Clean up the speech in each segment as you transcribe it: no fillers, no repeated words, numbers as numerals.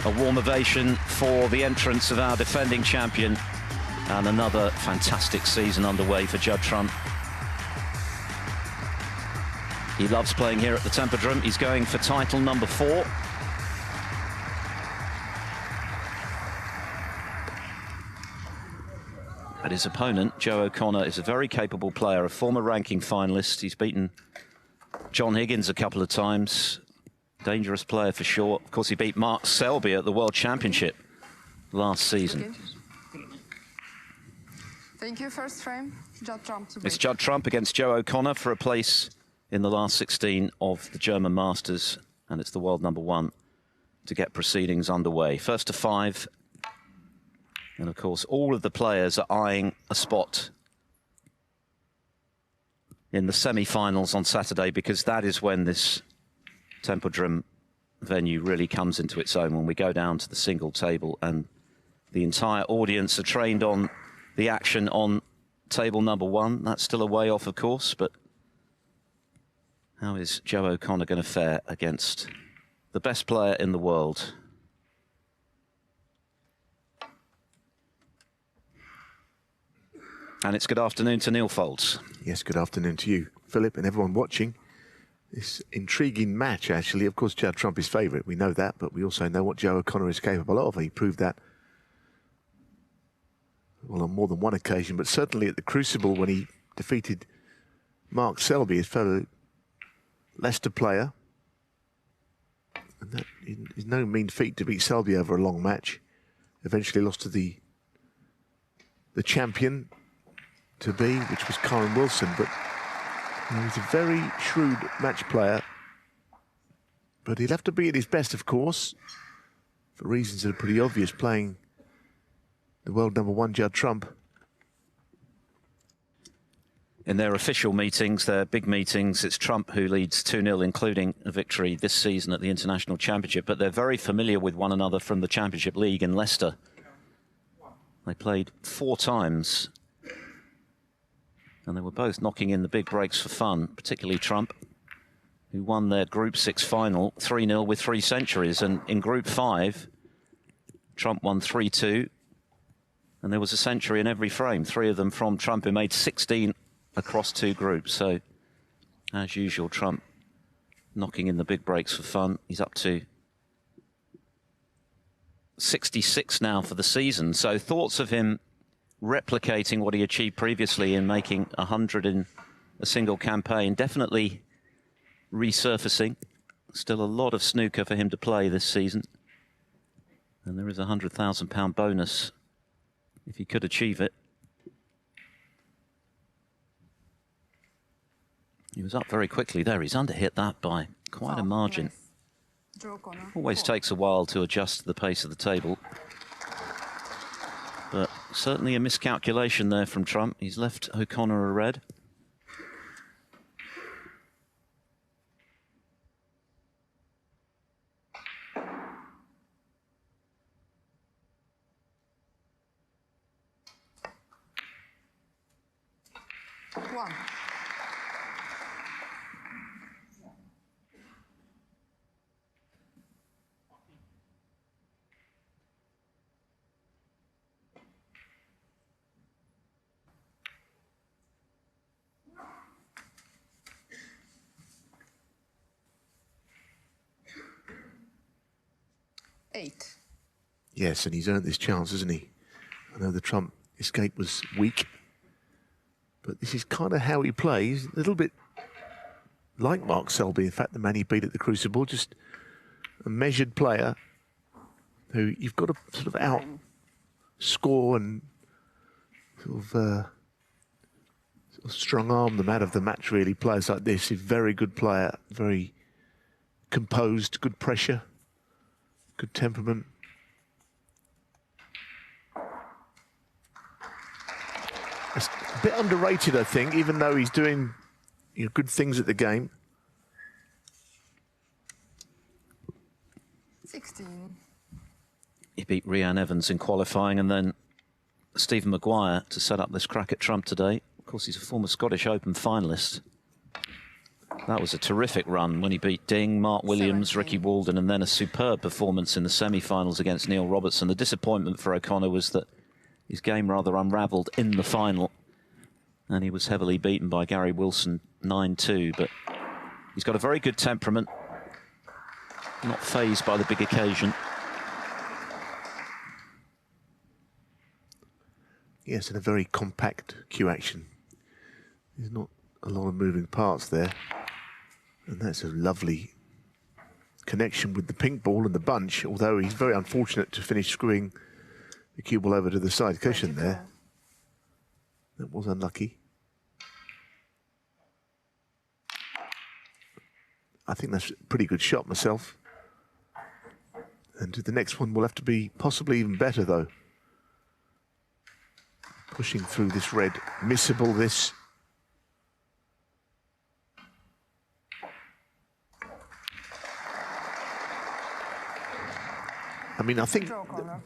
A warm ovation for the entrance of our defending champion, and another fantastic season underway for Judd Trump. He loves playing here at the Tempodrom. He's going for title number 4. But his opponent, Joe O'Connor, is a very capable player, a former ranking finalist. He's beaten John Higgins a couple of times. Dangerous player for sure. Of course, he beat Mark Selby at the World Championship last season. Thank you. First frame, Judd Trump. It's Judd Trump against Joe O'Connor for a place in the last 16 of the German Masters, and it's the world number 1 to get proceedings underway. First to 5. And of course, all of the players are eyeing a spot in the semi-finals on Saturday, because that is when this Tempodrom venue really comes into its own, when we go down to the single table and the entire audience are trained on the action on table number 1. That's still a way off, of course, but how is Joe O'Connor going to fare against the best player in the world? And it's good afternoon to Neal Foulds. Yes, good afternoon to you, Philip, and everyone watching. This intriguing match, actually. Of course, Judd Trump is favourite. We know that, but we also know what Joe O'Connor is capable of. He proved that, well, on more than one occasion, but certainly at the Crucible when he defeated Mark Selby, his fellow Leicester player. And that is no mean feat to beat Selby over a long match. Eventually lost to the champion to be, which was Karen Wilson, but he's a very shrewd match player. But he'll have to be at his best, of course, for reasons that are pretty obvious, playing the world number 1, Judd Trump. In their official meetings, their big meetings, it's Trump who leads 2-0, including a victory this season at the International Championship. But they're very familiar with one another from the Championship League in Leicester. They played 4 times. And they were both knocking in the big breaks for fun, particularly Trump, who won their Group 6 final 3-0 with 3 centuries. And in Group 5, Trump won 3-2. And there was a century in every frame, 3 of them from Trump, who made 16 across 2 groups. So, as usual, Trump knocking in the big breaks for fun. He's up to 66 now for the season. So thoughts of him replicating what he achieved previously in making 100 in a single campaign definitely resurfacing. Still a lot of snooker for him to play this season. And there is a £100,000 bonus if he could achieve it. He was up very quickly there. He's underhit that by quite a margin. Always takes a while to adjust to the pace of the table. But certainly a miscalculation there from Trump. He's left O'Connor a red. One. Eight. Yes, and he's earned this chance, hasn't he? I know the Trump escape was weak, but this is kind of how he plays. A little bit like Mark Selby, in fact, the man he beat at the Crucible, just a measured player who you've got to sort of outscore and sort of strong-arm them out of the match, really. Players like this, a very good player, very composed, good pressure, good temperament. It's a bit underrated, I think, even though he's doing good things at the game. 16. He beat Rhiannon Evans in qualifying, and then Stephen Maguire to set up this crack at Trump today. Of course, he's a former Scottish Open finalist. That was a terrific run when he beat Ding, Mark Williams, 17. Ricky Walden, and then a superb performance in the semi-finals against Neal Robertson. The disappointment for O'Connor was that his game rather unravelled in the final, and he was heavily beaten by Gary Wilson 9-2. But he's got a very good temperament, not fazed by the big occasion. Yes, and a very compact cue action. There's not a lot of moving parts there. And that's a lovely connection with the pink ball and the bunch, although he's very unfortunate to finish screwing the cue ball over to the side cushion there. That was unlucky. I think that's a pretty good shot myself. And the next one will have to be possibly even better, though. Pushing through this red, missable this. I mean, I think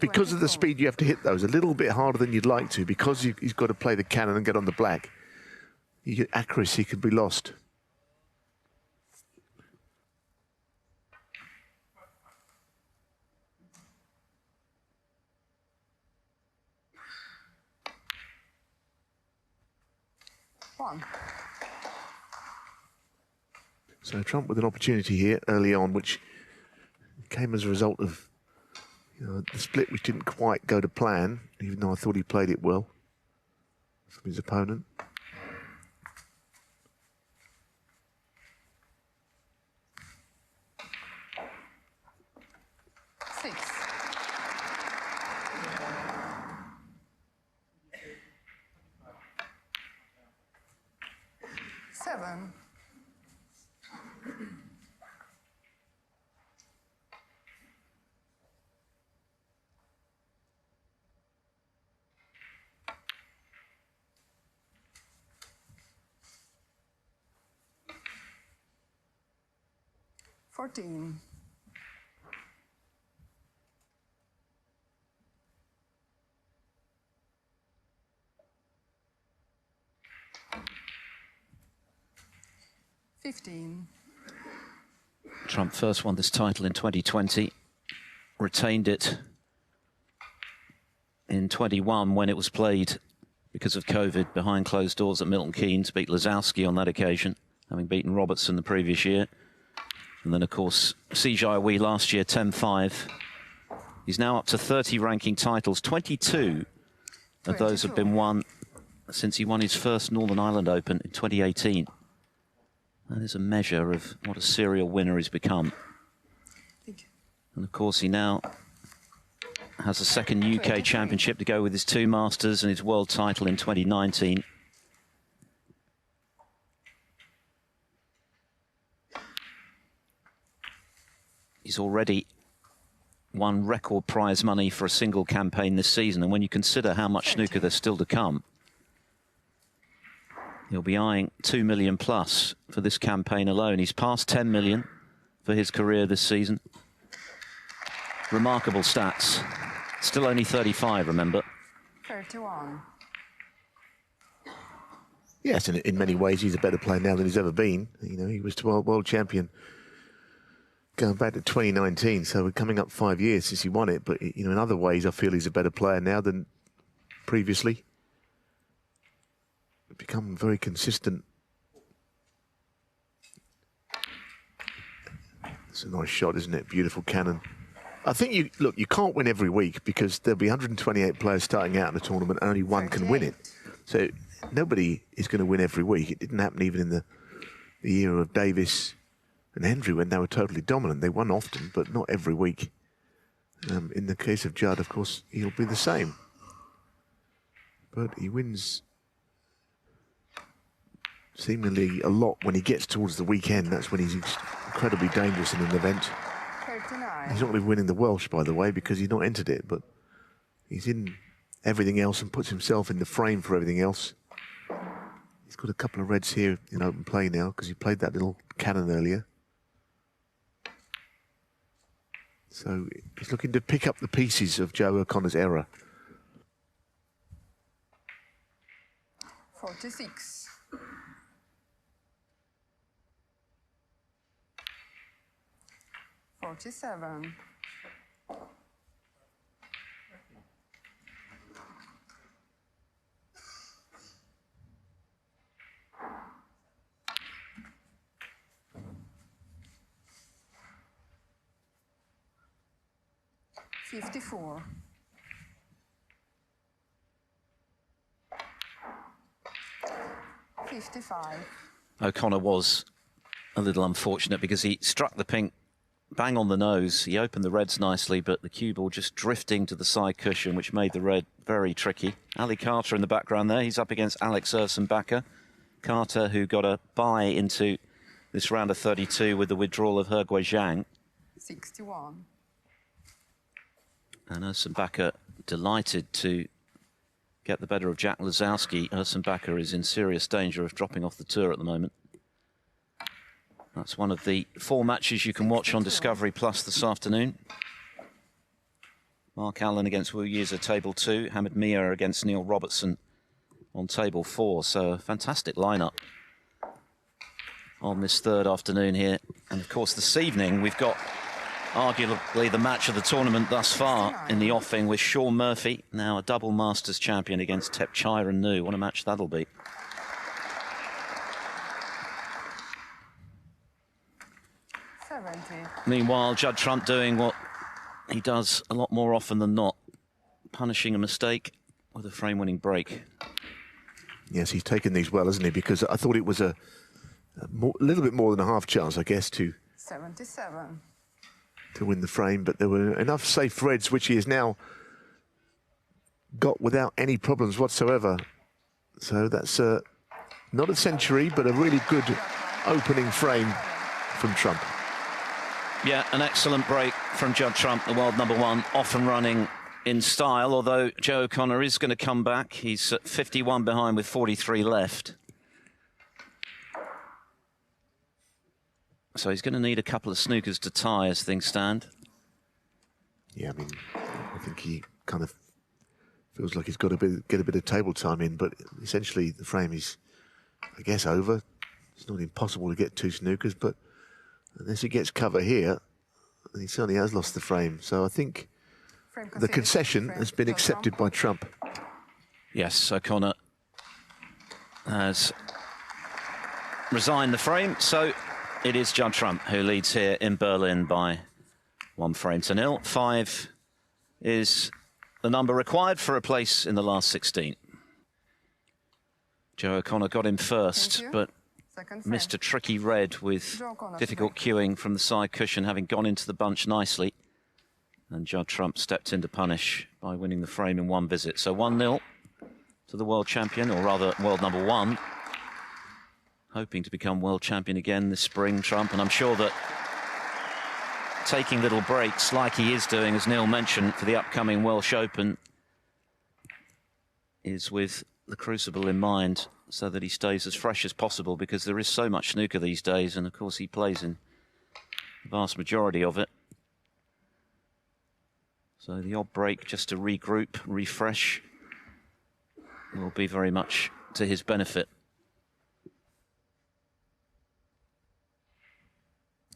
because of the speed you have to hit those a little bit harder than you'd like to, because he's got to play the cannon and get on the black, your accuracy could be lost. One. So Trump with an opportunity here early on, which came as a result of the split, which didn't quite go to plan, even though I thought he played it well from his opponent. Six. Seven. Fourteen. Trump first won this title in 2020, retained it in 21 when it was played because of COVID behind closed doors at Milton Keynes, beat Lazowski on that occasion, having beaten Robertson the previous year. And then, of course, Sijai Wee last year, 10-5. He's now up to 30 ranking titles. 22 of those have been won since he won his first Northern Ireland Open in 2018. That is a measure of what a serial winner he's become. And, of course, he now has a second UK championship to go with his two Masters and his world title in 2019. He's already won record prize money for a single campaign this season. And when you consider how much snooker there's still to come, he'll be eyeing 2 million plus for this campaign alone. He's passed 10 million for his career this season. Remarkable stats. Still only 35, remember. 31. Yes, and in many ways he's a better player now than he's ever been. You know, he was world champion going back to 2019, so we're coming up 5 years since he won it. But, you know, in other ways, I feel he's a better player now than previously. Become very consistent. It's a nice shot, isn't it? Beautiful cannon. I think you can't win every week because there'll be 128 players starting out in the tournament and only one can win it. So nobody is going to win every week. It didn't happen even in the era of Davis and Hendry when they were totally dominant. They won often, but not every week. In the case of Judd, of course, he'll be the same. But he wins seemingly a lot when he gets towards the weekend. That's when he's incredibly dangerous in an event. 39. He's not really winning the Welsh, by the way, because he's not entered it, but he's in everything else and puts himself in the frame for everything else. He's got a couple of reds here in open play now because he played that little cannon earlier. So he's looking to pick up the pieces of Joe O'Connor's error. 46. 47. $54. $55. O'Connor was a little unfortunate because he struck the pink bang on the nose. He opened the reds nicely, but the cue ball just drifting to the side cushion, which made the red very tricky. Ali Carter in the background there. He's up against Alex Ursenbacher. Carter, who got a bye into this round of 32 with the withdrawal of He Guizhang. 61. And Ursenbacher delighted to get the better of Jack Lazowski. Ursenbacher is in serious danger of dropping off the tour at the moment. That's one of the 4 matches you can watch on Discovery Plus this afternoon. Mark Allen against Wu Yize, table 2. Hamid Mia against Neal Robertson on table 4. So a fantastic lineup on this 3rd afternoon here. And of course this evening we've got arguably the match of the tournament thus far in the offing with Shaun Murphy, now a double Masters champion, against Tepchairen Nu. What a match that'll be. Meanwhile, Judd Trump doing what he does a lot more often than not, punishing a mistake with a frame-winning break. Yes, he's taken these well, hasn't he? Because I thought it was a little bit more than a half chance, I guess, to 77. To win the frame, but there were enough safe reds, which he has now got without any problems whatsoever. So that's not a century, but a really good opening frame from Trump. Yeah, an excellent break from Judd Trump, the world #1, off and running in style, although Joe O'Connor is going to come back. He's at 51 behind with 43 left. So he's going to need a couple of snookers to tie as things stand. Yeah, I mean, I think he kind of feels like he's got to get a bit of table time in, but essentially the frame is, I guess, over. It's not impossible to get 2 snookers, but unless he gets cover here, he certainly has lost the frame. So I think the concession has been accepted by Trump. Yes, O'Connor has resigned the frame, so it is Judd Trump who leads here in Berlin by 1-0. 5 is the number required for a place in the last 16. Joe O'Connor got him first, but missed a tricky red with difficult cueing from the side cushion, having gone into the bunch nicely. And Judd Trump stepped in to punish by winning the frame in 1 visit. So 1-0 to the world champion, or rather world #1. Hoping to become world champion again this spring, Trump. And I'm sure that taking little breaks like he is doing, as Neal mentioned, for the upcoming Welsh Open is with the crucible in mind, so that he stays as fresh as possible, because there is so much snooker these days, and of course he plays in the vast majority of it. So the odd break just to regroup, refresh, will be very much to his benefit.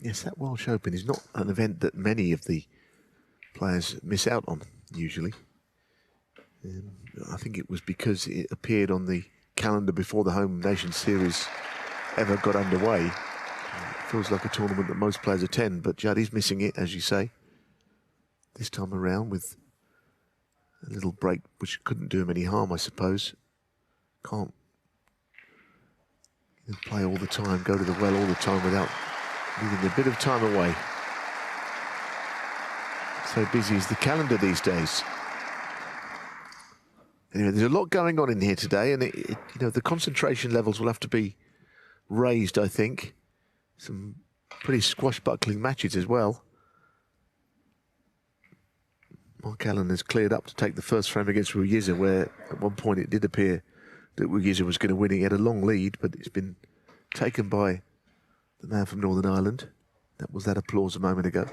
Yes, that Welsh Open is not an event that many of the players miss out on, usually. I think it was because it appeared on the calendar before the Home Nation Series ever got underway. It feels like a tournament that most players attend, but Judd is missing it, as you say, this time around, with a little break which couldn't do him any harm, I suppose. Can't play all the time, go to the well all the time without needing a bit of time away. So busy is the calendar these days. Anyway, there's a lot going on in here today, and you know, the concentration levels will have to be raised, I think. Some pretty swashbuckling matches as well. Mark Allen has cleared up to take the first frame against Wu Yize, where at one point it did appear that Wu Yize was going to win. He had a long lead, but it's been taken by the man from Northern Ireland. That was that applause a moment ago.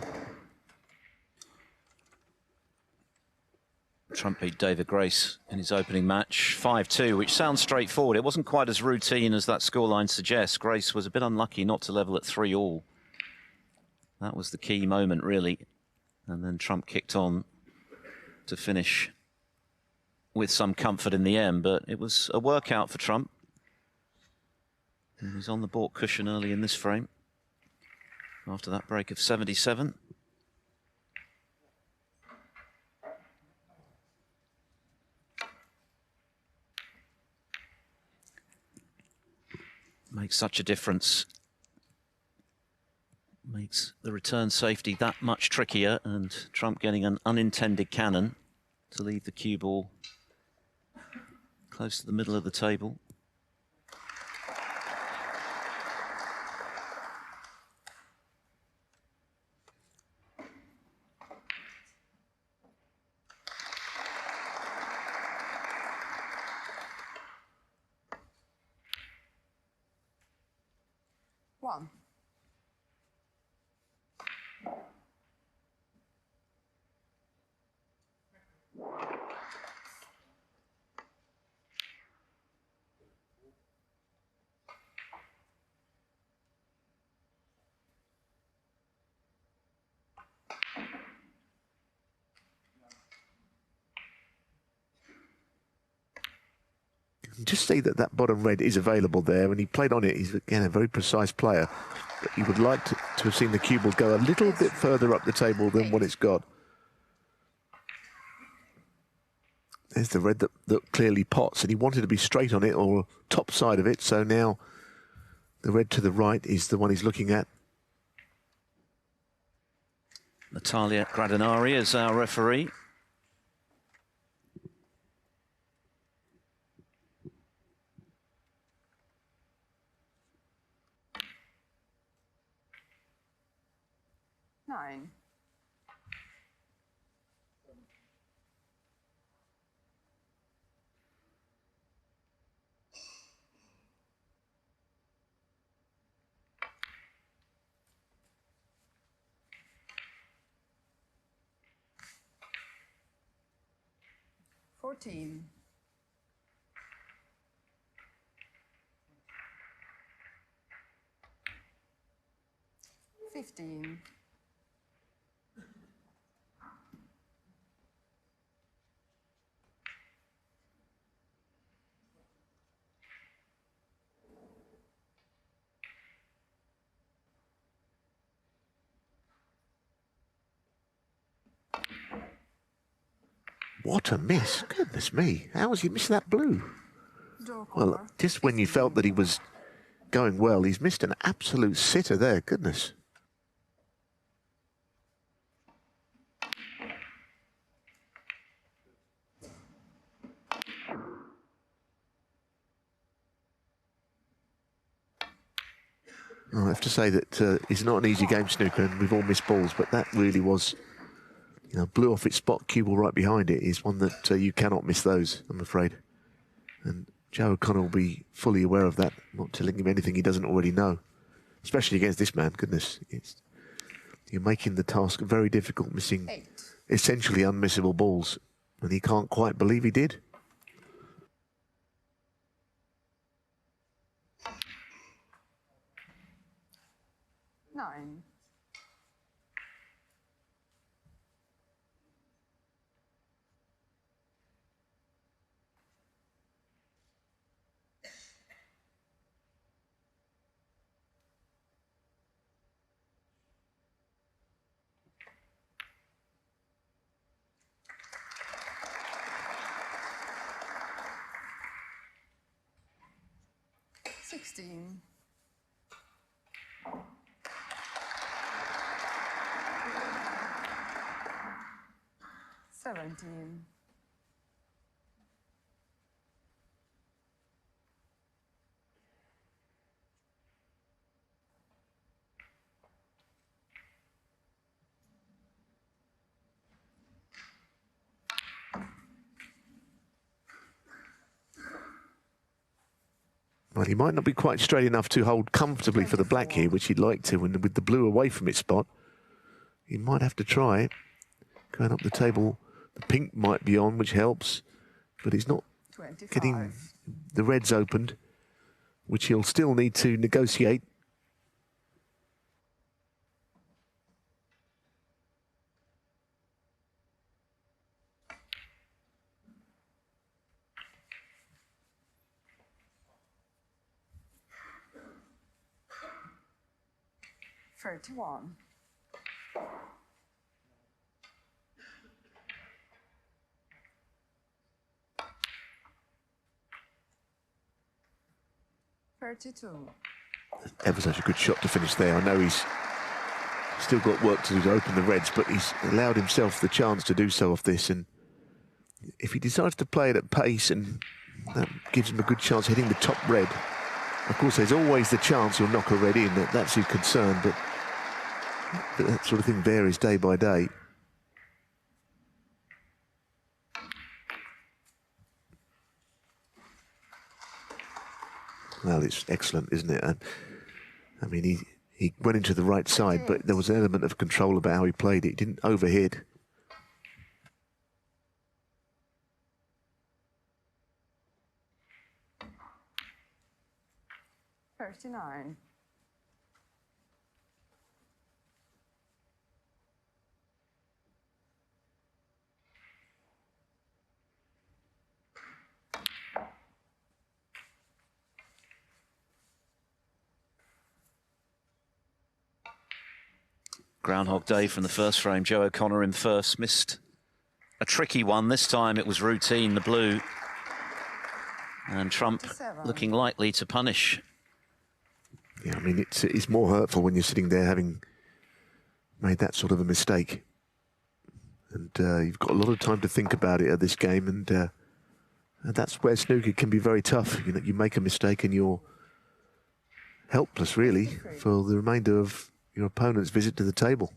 Trump beat David Grace in his opening match, 5-2, which sounds straightforward. It wasn't quite as routine as that scoreline suggests. Grace was a bit unlucky not to level at 3-all That was the key moment, really. And then Trump kicked on to finish with some comfort in the end, but it was a workout for Trump. He was on the baulk cushion early in this frame after that break of 77. Makes such a difference. Makes the return safety that much trickier, and Trump getting an unintended cannon to leave the cue ball close to the middle of the table. One. Just see that that bottom red is available there, and he played on it. He's, again, a very precise player. But he would like to have seen the cue ball go a little bit further up the table than what it's got. There's the red that clearly pots, and he wanted to be straight on it or top side of it, so now the red to the right is the one he's looking at. Natalia Gradinari is our referee. Nine. Fourteen. 15. What a miss. Goodness me. How was he missing that blue? Well, just when you felt that he was going well, he's missed an absolute sitter there. Goodness. I have to say that it's not an easy game, snooker, and we've all missed balls, but that really was, you know, blew off its spot, cue ball right behind it is one that you cannot miss those, I'm afraid. And Joe O'Connor will be fully aware of that, not telling him anything he doesn't already know, especially against this man. Goodness, you're making the task very difficult, missing essentially unmissable balls, and he can't quite believe he did. Nine. Sixteen. 17. Well, he might not be quite straight enough to hold comfortably for the black here, which he'd like to, and with the blue away from its spot, he might have to try going up the table. The pink might be on, which helps, but he's not 25. getting the reds opened, which he'll still need to negotiate. 31. Ever such a good shot to finish there. I know he's still got work to do to open the reds, but he's allowed himself the chance to do so off this. And if he decides to play it at pace, and that gives him a good chance hitting the top red. Of course, there's always the chance he'll knock a red in. That's his concern, but that sort of thing varies day by day. Well, it's excellent, isn't it? And I mean, he went into the right side, but there was an element of control about how he played it. He didn't overhit. $39. Groundhog Day from the first frame. Joe O'Connor in first, missed a tricky one. This time it was routine, the blue. And Trump 57. looking likely to punish. Yeah, I mean, it's more hurtful when you're sitting there having made that sort of a mistake. And you've got a lot of time to think about it at this game, and that's where snooker can be very tough. You know, you make a mistake and you're helpless, really, for the remainder of your opponent's visit to the table.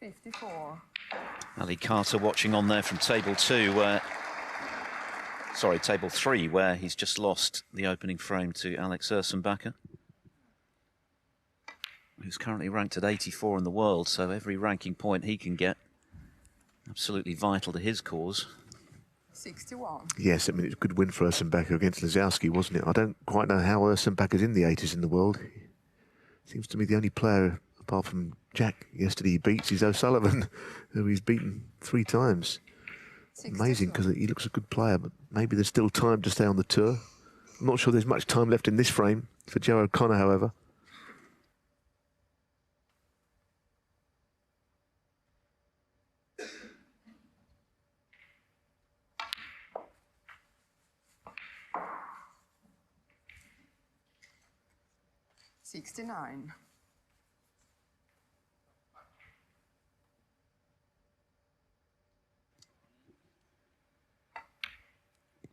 54. Ali Carter watching on there from table 2, where... Sorry, table 3, where he's just lost the opening frame to Alex Ursenbacher, who's currently ranked at 84 in the world, so every ranking point he can get, absolutely vital to his cause. 61. Yes, I mean, it's a good win for Ursenbacher against Lazowski, wasn't it? I don't quite know how Ursenbacher's in the 80s in the world. Seems to me the only player, apart from Jack yesterday, he beats is O'Sullivan, who he's beaten 3 times. 62. Amazing, because he looks a good player, but maybe there's still time to stay on the tour. I'm not sure there's much time left in this frame for Joe O'Connor, however. $69.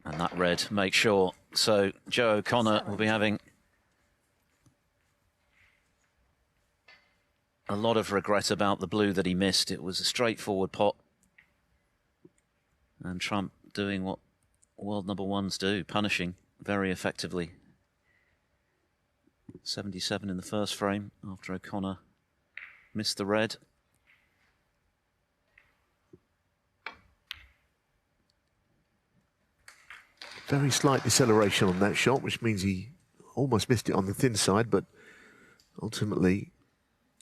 And that red makes sure. So Joe O'Connor will be having a lot of regret about the blue that he missed. It was a straightforward pot. And Trump doing what world number ones do, punishing very effectively. 77 in the first frame after O'Connor missed the red. Very slight deceleration on that shot, which means he almost missed it on the thin side, but ultimately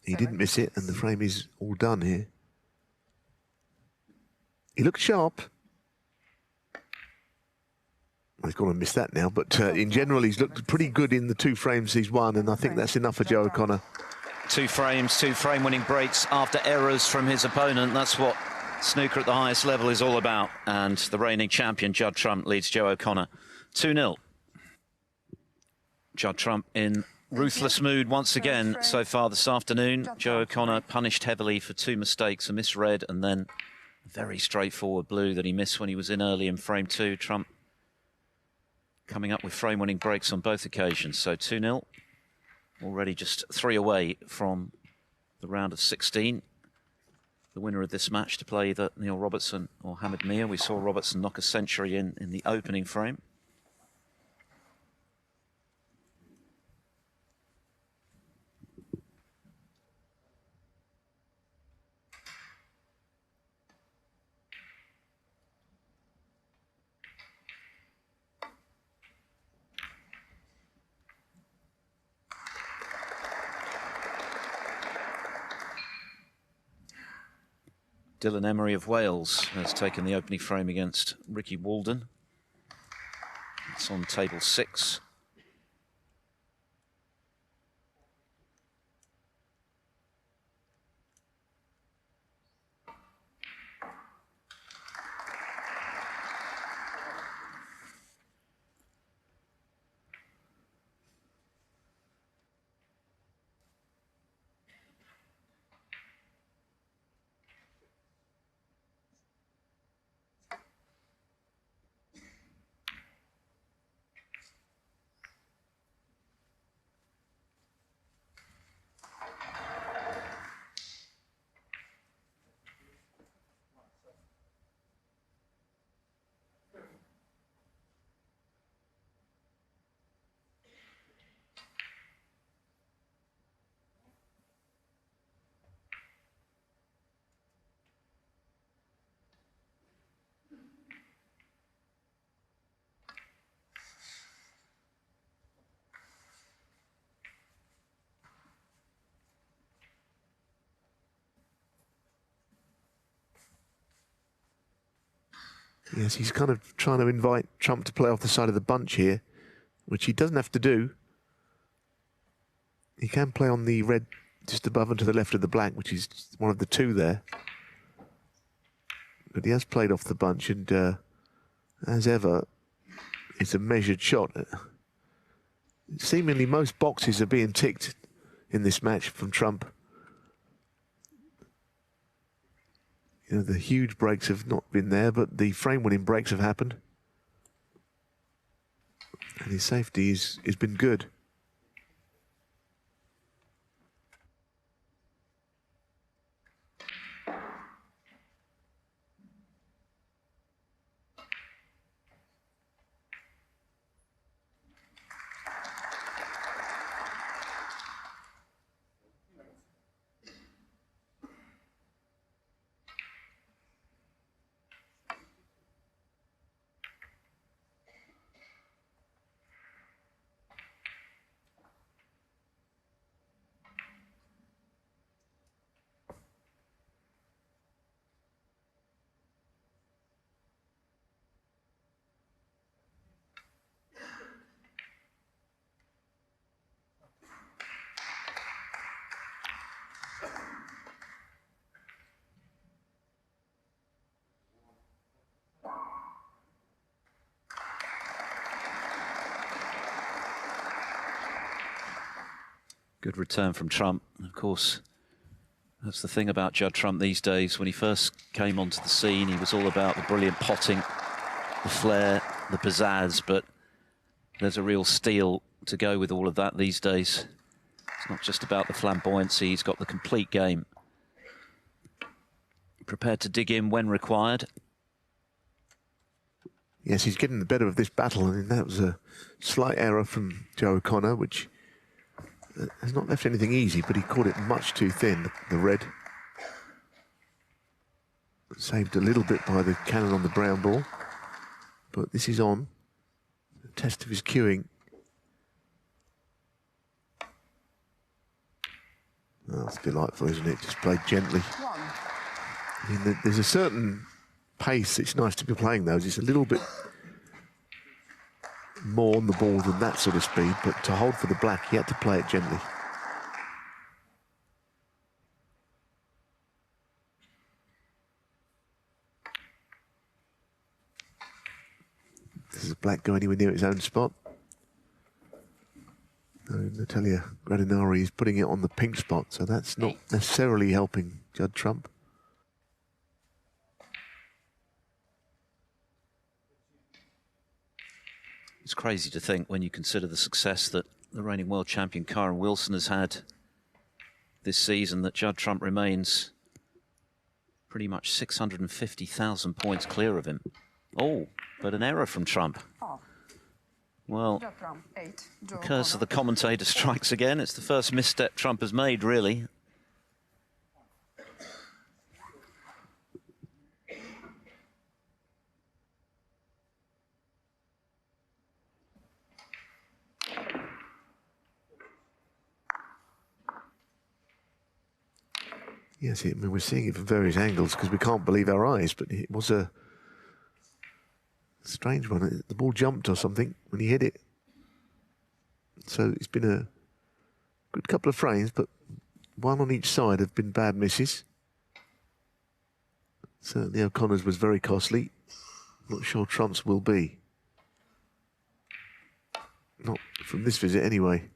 he didn't miss it, and the frame is all done here. He looked sharp. He's going to miss that now, but in general, he's looked pretty good in the 2 frames he's won, and I think that's enough for Joe O'Connor. 2 frames, 2 frame-winning breaks after errors from his opponent. That's what snooker at the highest level is all about. And the reigning champion, Judd Trump, leads Joe O'Connor 2-0. Judd Trump in ruthless mood once again so far this afternoon. Joe O'Connor punished heavily for 2 mistakes, a misread and then a very straightforward blue that he missed when he was in early in frame 2. Trump coming up with frame-winning breaks on both occasions. So 2-0, already just 3 away from the round of 16. The winner of this match to play either Neal Robertson or Hamid Mir. We saw Robertson knock a century in the opening frame. Dylan Emery of Wales has taken the opening frame against Ricky Walden. It's on table 6. Yes, he's kind of trying to invite Trump to play off the side of the bunch here, which he doesn't have to do. He can play on the red just above and to the left of the black, which is one of the two there. But he has played off the bunch, and as ever, it's a measured shot. Seemingly most boxes are being ticked in this match from Trump. You know, the huge breaks have not been there, but the frame-winning breaks have happened. And his safety has been good. Good return from Trump. Of course, that's the thing about Judd Trump these days. When he first came onto the scene, he was all about the brilliant potting, the flair, the pizzazz, but there's a real steel to go with all of that these days. It's not just about the flamboyancy, he's got the complete game. Prepared to dig in when required. Yes, he's getting the better of this battle, and that was a slight error from Joe O'Connor, which has not left anything easy, but he caught it much too thin, the red. Saved a little bit by the cannon on the brown ball, but this is on. The test of his cueing. Oh, it's delightful, isn't it? Just played gently. I mean, there's a certain pace it's nice to be playing those. It's a little bit more on the ball than that sort of speed, but to hold for the black, he had to play it gently. Does black go anywhere near his own spot? No, Natalia Gradinari is putting it on the pink spot, so that's not necessarily helping Judd Trump. It's crazy to think when you consider the success that the reigning world champion Karen Wilson has had this season, that Judd Trump remains pretty much 650,000 points clear of him. Oh, but an error from Trump. Oh. Well, the curse of the commentator strikes again. It's the first misstep Trump has made, really. Yes, I mean, we're seeing it from various angles because we can't believe our eyes, but it was a strange one. The ball jumped or something when he hit it. So it's been a good couple of frames, but one on each side have been bad misses. Certainly O'Connor's was very costly. Not sure Trump's will be. Not from this visit anyway.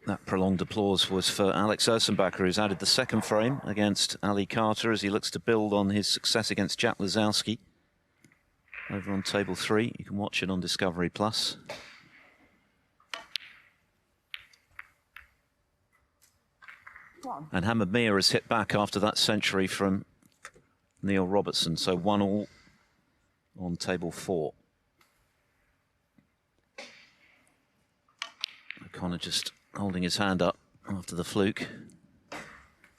That prolonged applause was for Alex Ersenbacher, who's added the second frame against Ali Carter as he looks to build on his success against Jack Lazowski. Over on table 3, you can watch it on Discovery Plus. And Hamad Mia has hit back after that century from Neal Robertson, so 1-1 on table 4. O'Connor just holding his hand up after the fluke,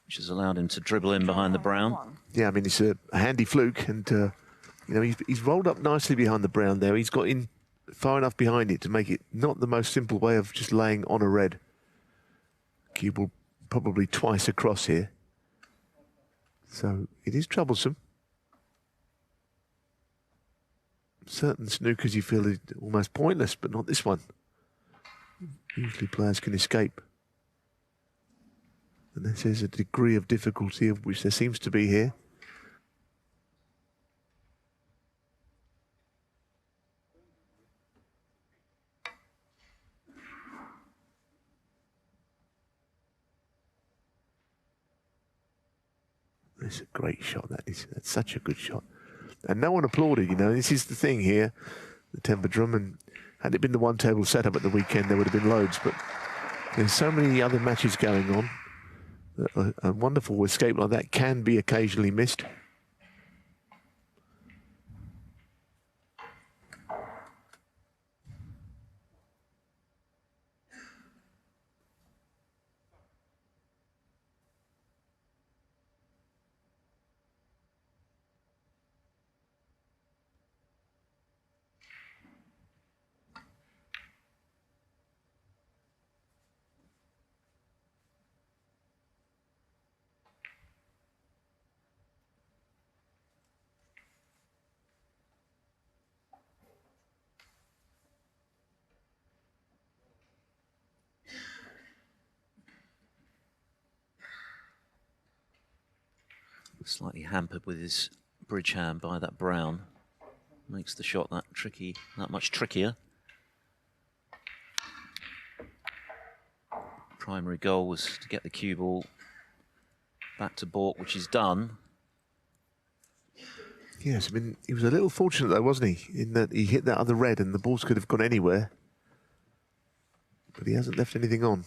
which has allowed him to dribble in behind the brown. Yeah, I mean, it's a handy fluke, and, you know, he's rolled up nicely behind the brown there. He's got in far enough behind it to make it not the most simple way of just laying on a red. Cube will probably twice across here. So it is troublesome. Certain snookers you feel is almost pointless, but not this one. Usually players can escape. And this is a degree of difficulty of which there seems to be here. It's a great shot, that's such a good shot. And no one applauded, you know, this is the thing here, the Tempodrom, and had it been the one-table setup at the weekend, there would have been loads, but there's so many other matches going on. A wonderful escape like that can be occasionally missed. Slightly hampered with his bridge hand by that brown. Makes the shot that much trickier. Primary goal was to get the cue ball back to baulk, which he's done. Yes, I mean, he was a little fortunate though, wasn't he? In that he hit that other red and the balls could have gone anywhere. But he hasn't left anything on.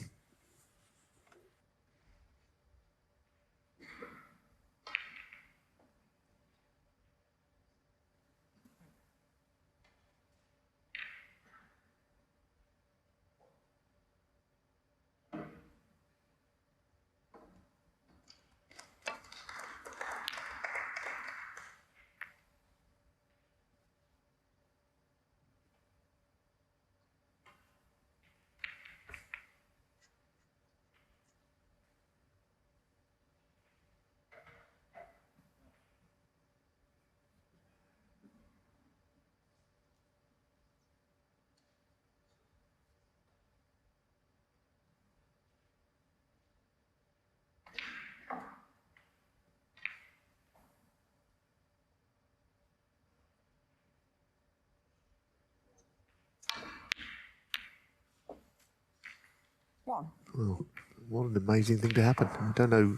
Well, what an amazing thing to happen. I don't know.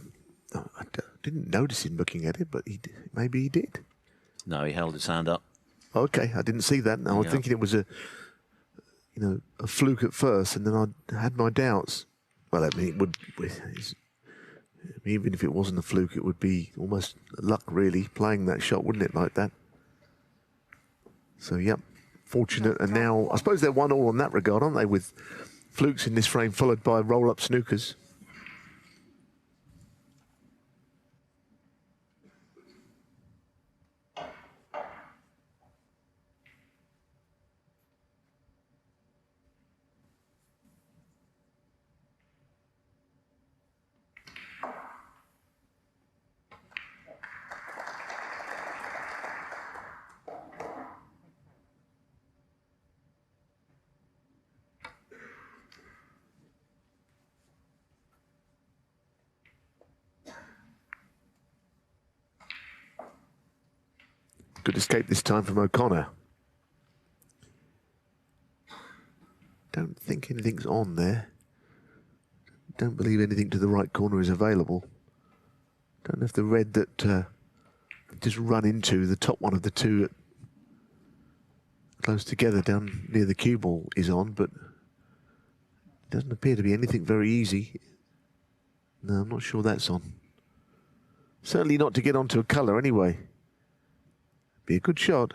I didn't notice him looking at it, but maybe he did. No, he held his hand up. Okay, I didn't see that. I was thinking it was a fluke at first, and then I had my doubts. Well, I mean, it would. Even if it wasn't a fluke, it would be almost luck, really, playing that shot, wouldn't it, like that? So, yep, fortunate. And now, I suppose they're 1-1 on that regard, aren't they, with flukes in this frame followed by roll-up snookers. Good escape this time from O'Connor. Don't think anything's on there. Don't believe anything to the right corner is available. Don't know if the red that just run into the top one of the two close together down near the cue ball is on, but it doesn't appear to be anything very easy. No, I'm not sure that's on. Certainly not to get onto a colour anyway. Be a good shot.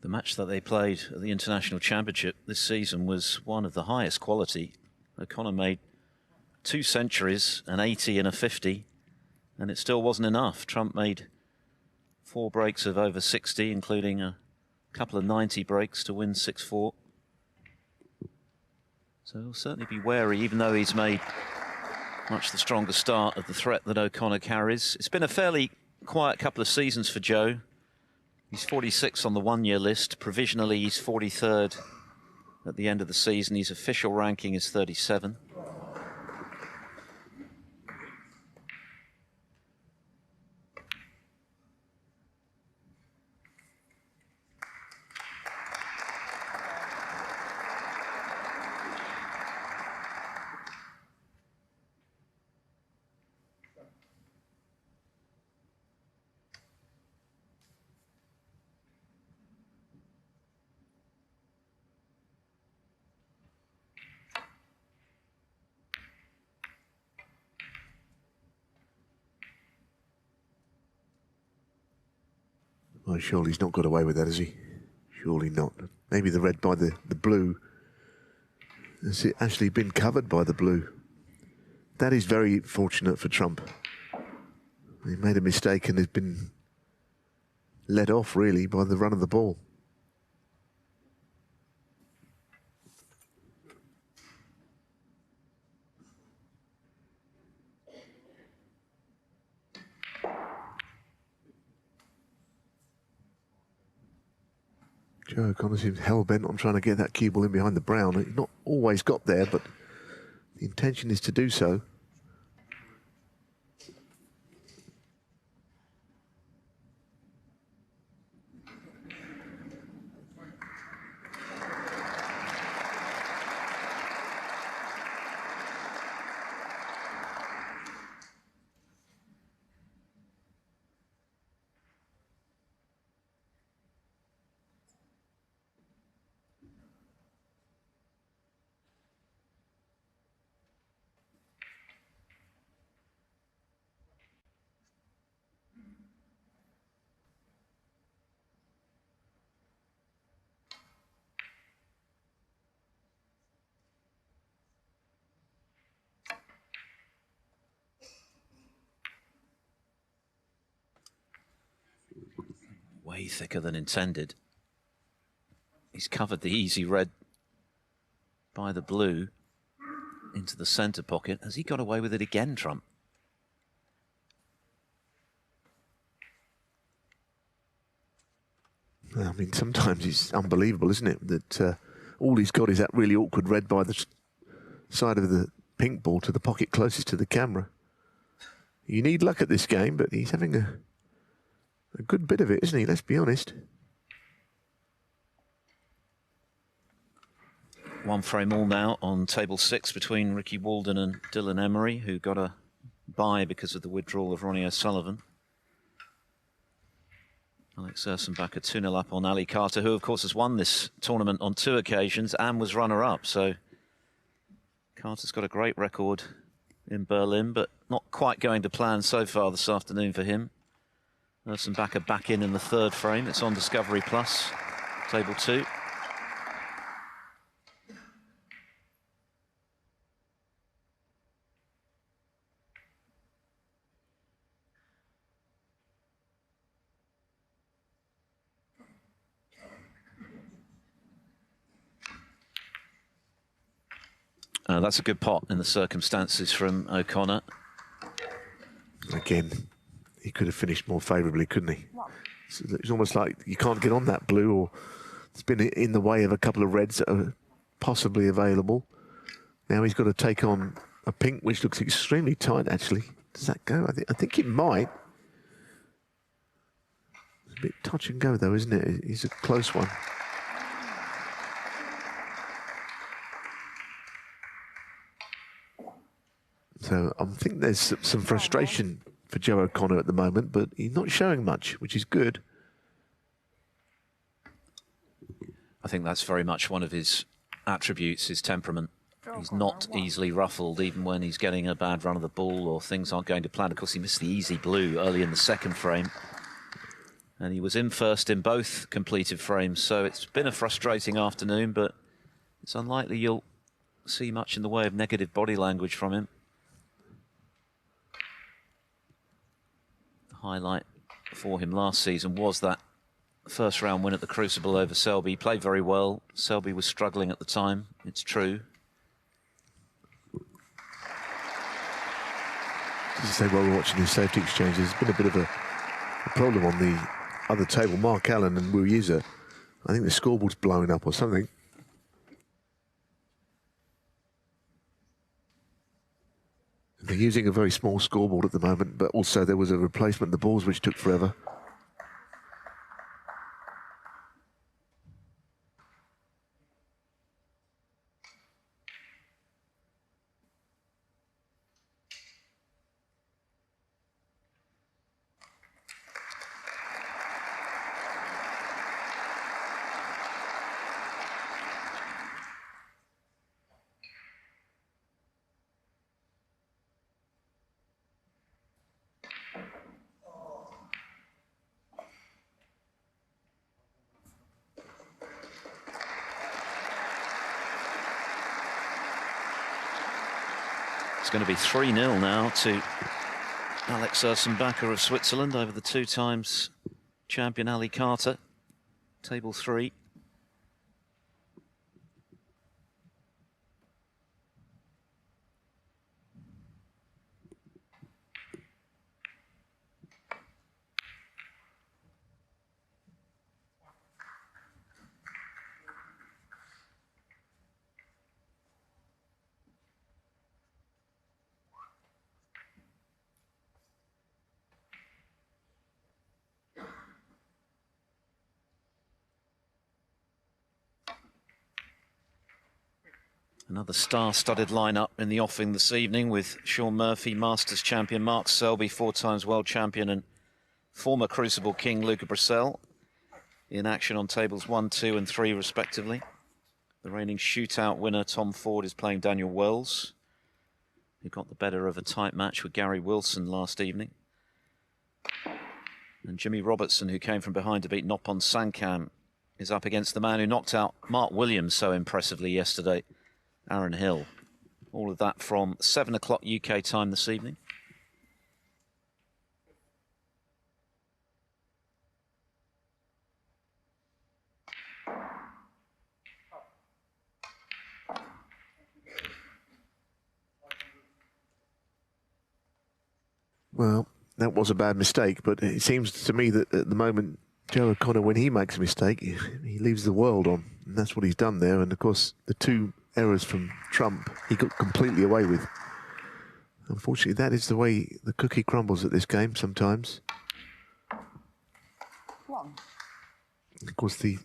The match that they played at the International Championship this season was one of the highest quality. O'Connor made 2 centuries, an 80 and a 50, and it still wasn't enough. Trump made 4 breaks of over 60, including a couple of 90 breaks to win 6-4. So he'll certainly be wary, even though he's made much the stronger start of the threat that O'Connor carries. It's been a fairly quiet couple of seasons for Joe. He's 46 on the one-year list. Provisionally, he's 43rd at the end of the season. His official ranking is 37. Well, surely he's not got away with that, has he? Surely not. Maybe the red by the blue. Has it actually been covered by the blue? That is very fortunate for Trump. He made a mistake and has been led off, really, by the run of the ball. Joe O'Connor seems hell-bent on trying to get that cue ball in behind the brown. He's not always got there, but the intention is to do so. Way thicker than intended. He's covered the easy red by the blue into the centre pocket. Has he got away with it again, Trump? I mean, sometimes it's unbelievable, isn't it, that all he's got is that really awkward red by the side of the pink ball to the pocket closest to the camera. You need luck at this game, but he's having a good bit of it, isn't he? Let's be honest. One frame all now on table 6 between Ricky Walden and Dylan Emery, who got a bye because of the withdrawal of Ronnie O'Sullivan. Alex Ursenbacher 2-0 up on Ali Carter, who of course has won this tournament on 2 occasions and was runner-up. So Carter's got a great record in Berlin, but not quite going to plan so far this afternoon for him. Ursenbacher back in the 3rd frame. It's on Discovery Plus, table 2. That's a good pot in the circumstances from O'Connor. Again, he could have finished more favourably, couldn't he? It's almost like you can't get on that blue, or it's been in the way of a couple of reds that are possibly available. Now he's got to take on a pink, which looks extremely tight, actually. Does that go? I think it might. It's a bit touch and go, though, isn't it? It's a close one. So I think there's some frustration for Joe O'Connor at the moment, but he's not showing much, which is good. I think that's very much one of his attributes, his temperament. He's not easily ruffled, even when he's getting a bad run of the ball or things aren't going to plan. Of course, he missed the easy blue early in the second frame, and he was in first in both completed frames. So it's been a frustrating afternoon, but it's unlikely you'll see much in the way of negative body language from him. The highlight for him last season was that first round win at the Crucible over Selby. He played very well. Selby was struggling at the time, it's true. As you say, while we're watching these safety exchanges, there's been a bit of a problem on the other table. Mark Allen and Wu Yiza, I think the scoreboard's blowing up or something. They're using a very small scoreboard at the moment, but also there was a replacement of the balls which took forever. It's going to be 3-0 now to Alex Ursenbacher of Switzerland over the two times champion Ali Carter. Table 3. Another star-studded lineup in the offing this evening with Sean Murphy, Masters champion Mark Selby, 4 times world champion and former Crucible king Luca Brissell in action on tables 1, 2 and 3 respectively. The reigning shootout winner Tom Ford is playing Daniel Wells, who got the better of a tight match with Gary Wilson last evening. And Jimmy Robertson, who came from behind to beat Noppon Sankam, is up against the man who knocked out Mark Williams so impressively yesterday, Aaron Hill. All of that from 7 o'clock UK time this evening. Well, that was a bad mistake, but it seems to me that at the moment, Joe O'Connor, when he makes a mistake, he leaves the world on. And that's what he's done there. And of course, the 2 errors from Trump, he got completely away with. Unfortunately, that is the way the cookie crumbles at this game sometimes. 1. Of course, the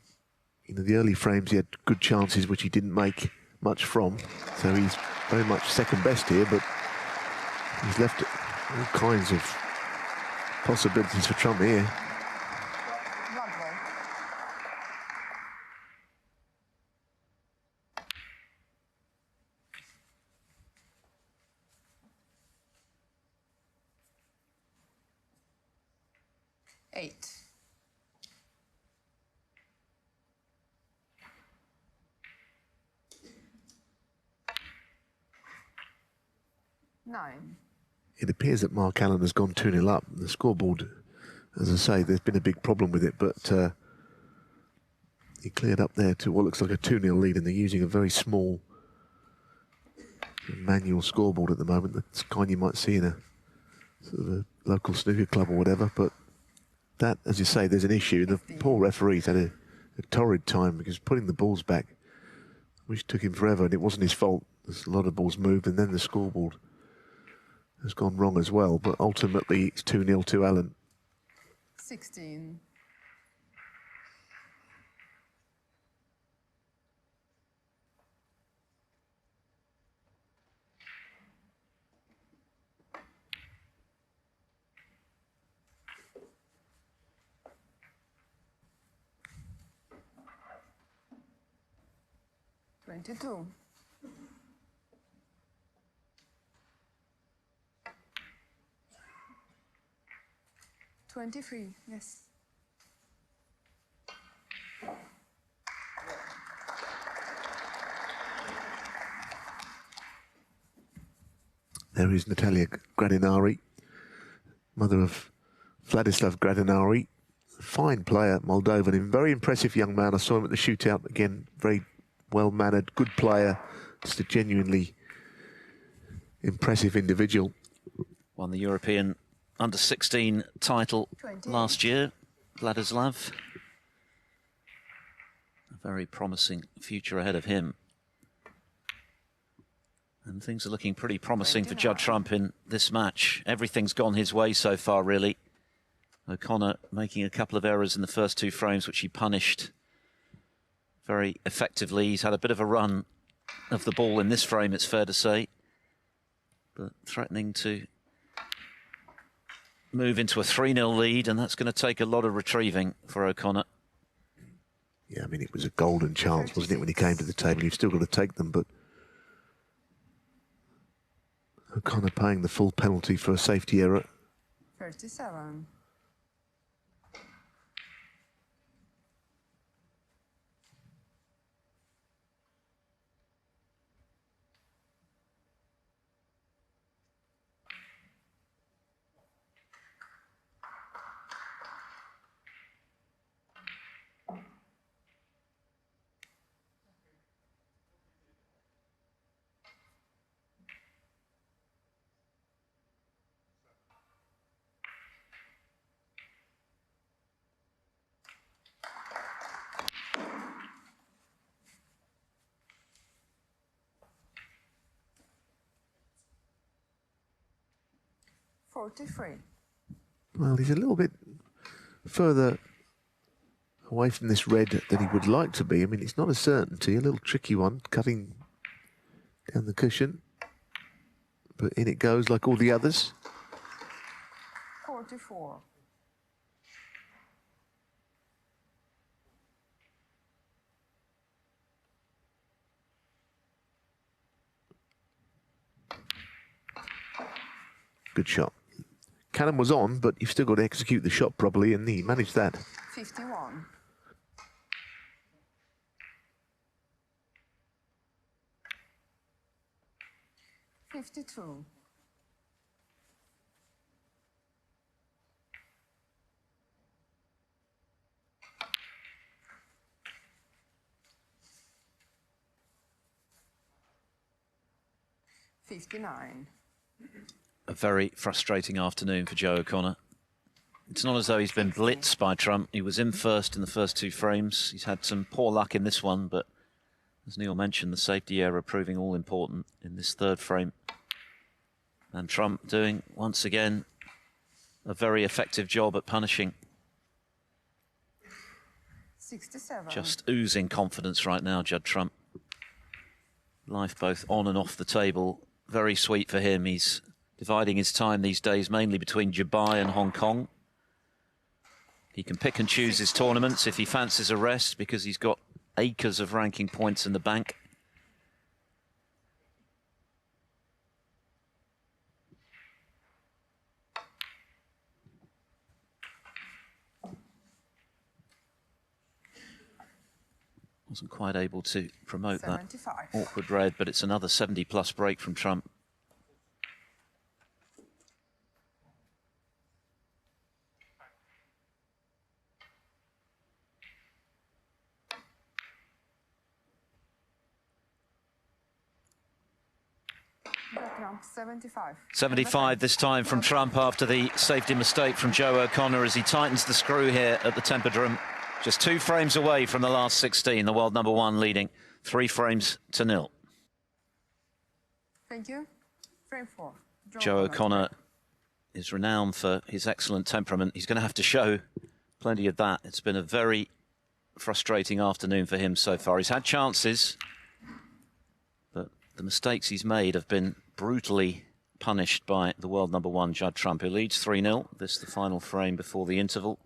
early frames, he had good chances, which he didn't make much from. So he's very much second best here, but he's left all kinds of possibilities for Trump here. Lovely. 8. 9. It appears that Mark Allen has gone 2-0 up. The scoreboard, as I say, there's been a big problem with it, but he cleared up there to what looks like a 2-0 lead, and they're using a very small manual scoreboard at the moment. That's the kind you might see in a sort of a local snooker club or whatever, but that, as you say, there's an issue. The poor referee's had a torrid time because putting the balls back, which took him forever, and it wasn't his fault. There's a lot of balls moved, and then the scoreboard has gone wrong as well. But ultimately, it's 2-0 to Allen. 16. Two. 23, yes. There is Natalia Gradinari, mother of Vladislav Gradinari. Fine player, Moldovan, very impressive young man. I saw him at the shootout again, very well-mannered, good player, just a genuinely impressive individual. Won the European under-16 title 20. last year, Vladislav. A very promising future ahead of him. And things are looking pretty promising for Judd Trump in this match. Everything's gone his way so far, really. O'Connor making a couple of errors in the first 2 frames, which he punished very effectively. He's had a bit of a run of the ball in this frame, it's fair to say, but threatening to move into a 3-0 lead, and that's going to take a lot of retrieving for O'Connor. Yeah, I mean, it was a golden chance, wasn't it, when he came to the table? You've still got to take them, but O'Connor paying the full penalty for a safety error. 37. Well, he's a little bit further away from this red than he would like to be. I mean, it's not a certainty, a little tricky one, cutting down the cushion. But in it goes like all the others. 44. Good shot. Cannon was on, but you've still got to execute the shot properly, and he managed that. 51. $52. $59. A very frustrating afternoon for Joe O'Connor. It's not as though he's been blitzed by Trump. He was in first in the first 2 frames. He's had some poor luck in this one, but as Neal mentioned, the safety error proving all important in this 3rd frame. And Trump doing, once again, a very effective job at punishing. 67. Just oozing confidence right now, Judd Trump. Life both on and off the table. Very sweet for him. He's dividing his time these days mainly between Dubai and Hong Kong. He can pick and choose his tournaments if he fancies a rest, because he's got acres of ranking points in the bank. Wasn't quite able to promote 75. that awkward red, but it's another 70-plus break from Trump. Judd Trump, 75. 75 this time from Trump after the safety mistake from Joe O'Connor as he tightens the screw here at the Tempodrom. Just 2 frames away from the last 16, the world number 1 leading 3 frames to 0. Thank you. Frame 4. Joe O'Connor is renowned for his excellent temperament. He's going to have to show plenty of that. It's been a very frustrating afternoon for him so far. He's had chances, but the mistakes he's made have been brutally punished by the world number 1, Judd Trump, who leads 3-0. This is the final frame before the interval.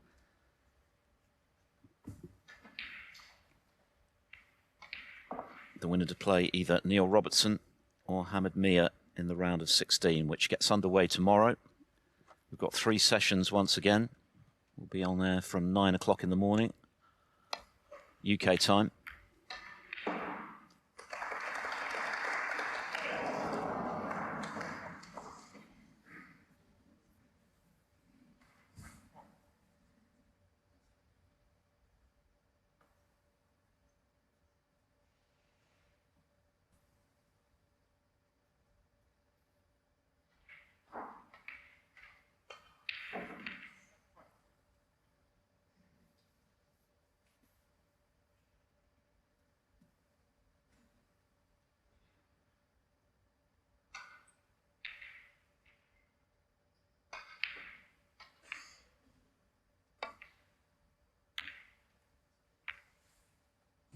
The winner to play either Neal Robertson or Hamid Mia in the round of 16, which gets underway tomorrow. We've got 3 sessions once again. We'll be on there from 9 o'clock in the morning, UK time.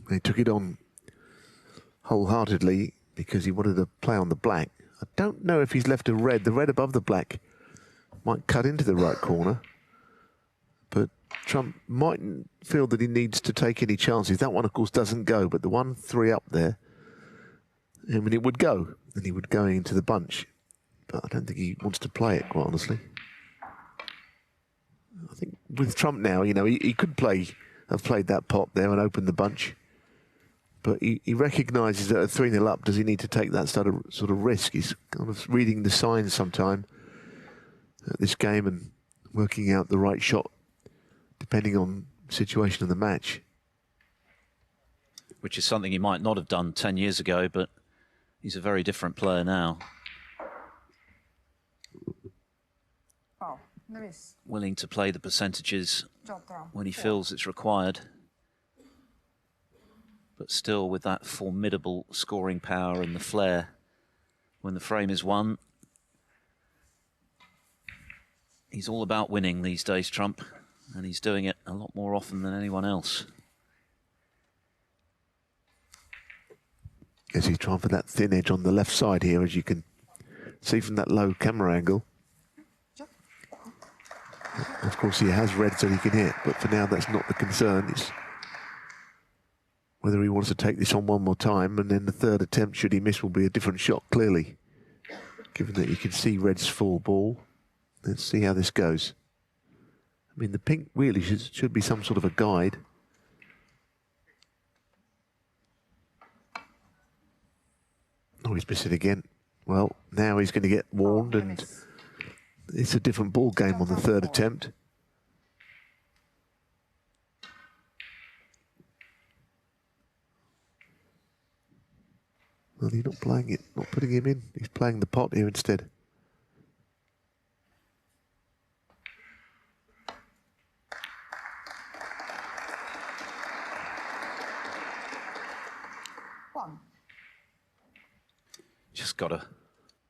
He took it on wholeheartedly because he wanted to play on the black. I don't know if he's left a red. The red above the black might cut into the right corner. But Trump mightn't feel that he needs to take any chances. That one, of course, doesn't go. But the 1-3 up there, I mean, it would go. And he would go into the bunch. But I don't think he wants to play it, quite honestly. I think with Trump now, you know, he could have played that pot there and opened the bunch. But he recognises that at 3-0 up, does he need to take that sort of risk? He's kind of reading the signs sometime at this game and working out the right shot depending on the situation of the match. Which is something he might not have done 10 years ago, but he's a very different player now. Oh, nice. Willing to play the percentages Judd Trump, when he 4. feels it's required. But still with that formidable scoring power and the flair when the frame is won. He's all about winning these days, Trump, and he's doing it a lot more often than anyone else. Guess he's trying for that thin edge on the left side here, as you can see from that low camera angle. Of course, he has red so he can hit, but for now that's not the concern. It's whether he wants to take this on one more time, and then the third attempt, should he miss, will be a different shot, clearly. Given that you can see red's full ball. Let's see how this goes. I mean, the pink really should be some sort of a guide. Oh, he's missed it again. Well, now he's going to get warned, and it's a different ball game on the third attempt. Well, he's not playing it, not putting him in. He's playing the pot here instead. Just got an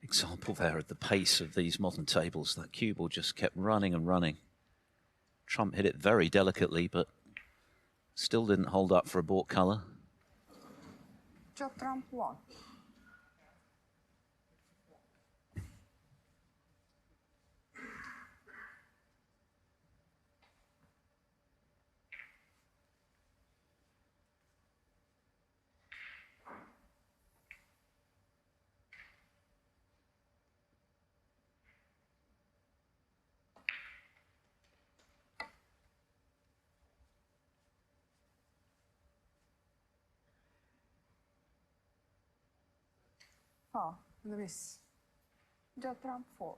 example there of the pace of these modern tables. That cue ball just kept running and running. Trump hit it very delicately, but still didn't hold up for a baulk colour. Judd Trump, 1. Oh, Lewis. Judd Trump, 4.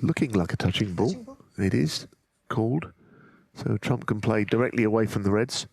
looking like a touching ball. It is called. So Trump can play directly away from the reds.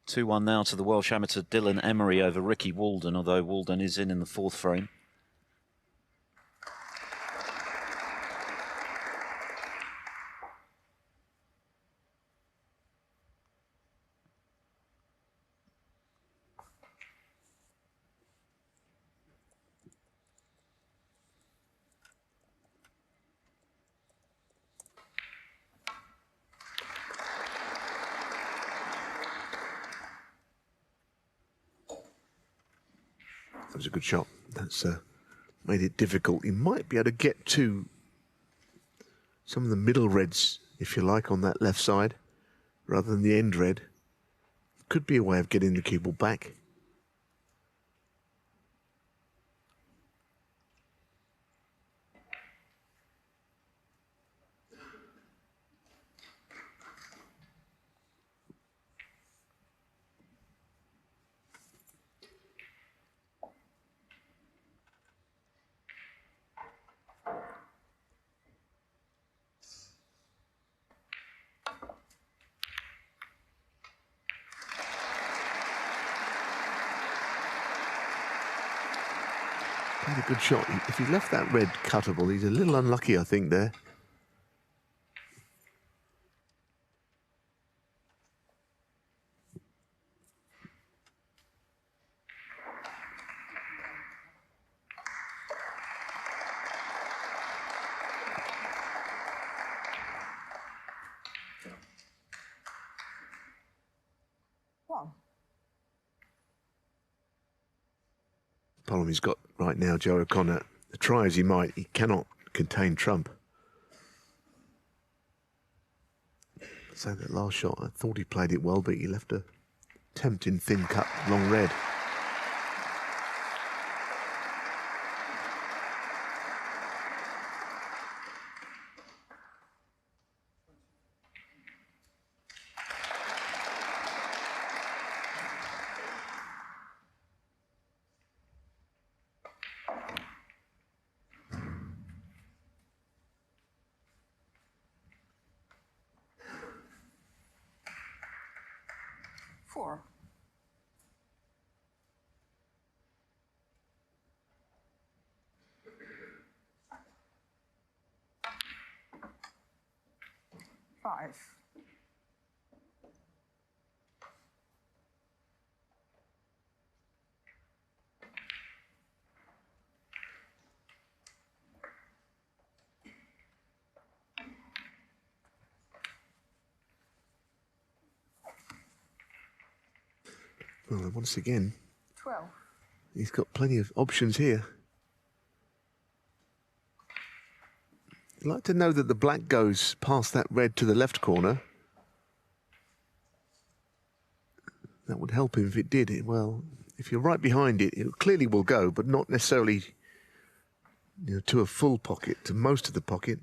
Two-one now to the Welsh amateur Dylan Emery over Ricky Walden, although Walden is in the fourth frame. That was a good shot. That's made it difficult. You might be able to get to some of the middle reds, if you like, on that left side, rather than the end red. Could be a way of getting the cue ball back. Played a good shot. If he left that red cuttable, he's a little unlucky, I think, there. Problem he's got right now, Joe O'Connor, try as he might, he cannot contain Trump. So that last shot, I thought he played it well, but he left a tempting thin cut, long red. Four. Five. Well, once again, 12. he's got plenty of options here. I'd like to know that the black goes past that red to the left corner. That would help him if it did. Well, if you're right behind it, it clearly will go, but not necessarily, you know, to a full pocket, to most of the pocket.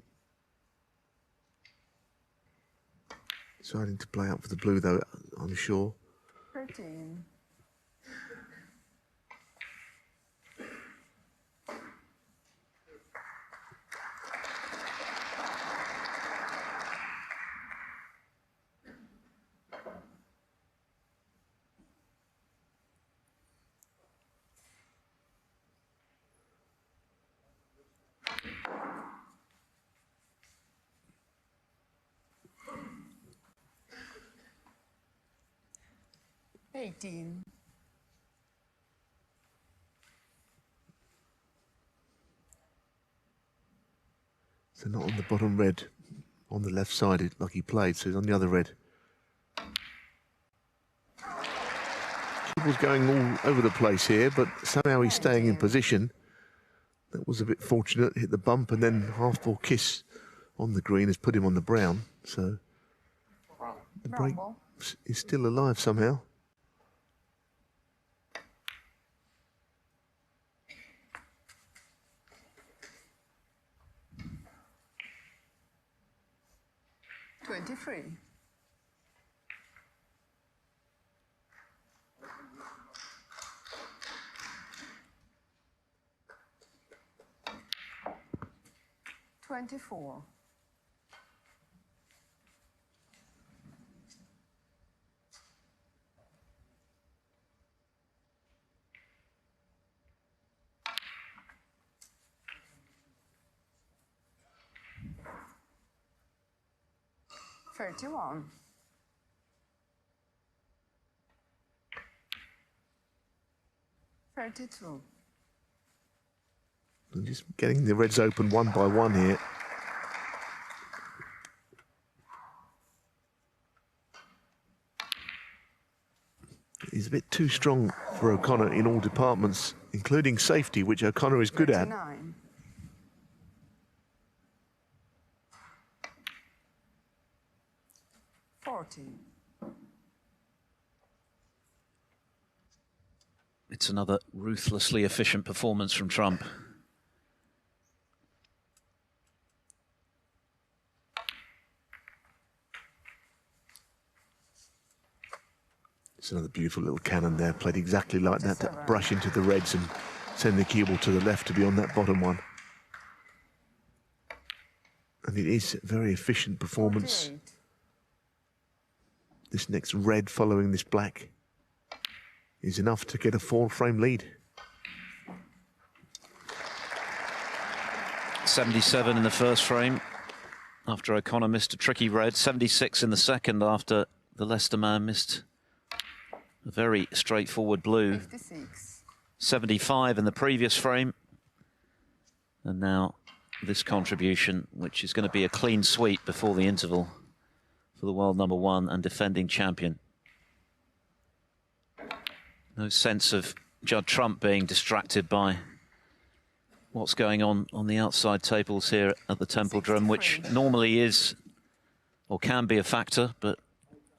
Deciding to play out for the blue, though, I'm sure. 13. $18. So not on the bottom red, on the left side, like he played, so he's on the other red. He was going all over the place here, but somehow he's staying in position. That was a bit fortunate, hit the bump, and then half-ball kiss on the green has put him on the brown. So the break is still alive somehow. Twenty-three. Twenty-four. 31. $32. I'm just getting the reds open one by one here. He's a bit too strong for O'Connor in all departments, including safety, which O'Connor is good at. 39. It's another ruthlessly efficient performance from Trump. It's another beautiful little cannon there, played exactly like that, to brush into the reds and send the cue ball to the left to be on that bottom one. And it is a very efficient performance. 48. This next red following this black is enough to get a 4-frame lead. 77 in the first frame after O'Connor missed a tricky red. 76 in the second after the Leicester man missed a very straightforward blue. 56. 75 in the previous frame. And now this contribution, which is going to be a clean sweep before the interval for the world #1 and defending champion. No sense of Judd Trump being distracted by what's going on the outside tables here at the Tempodrom, which normally is or can be a factor, but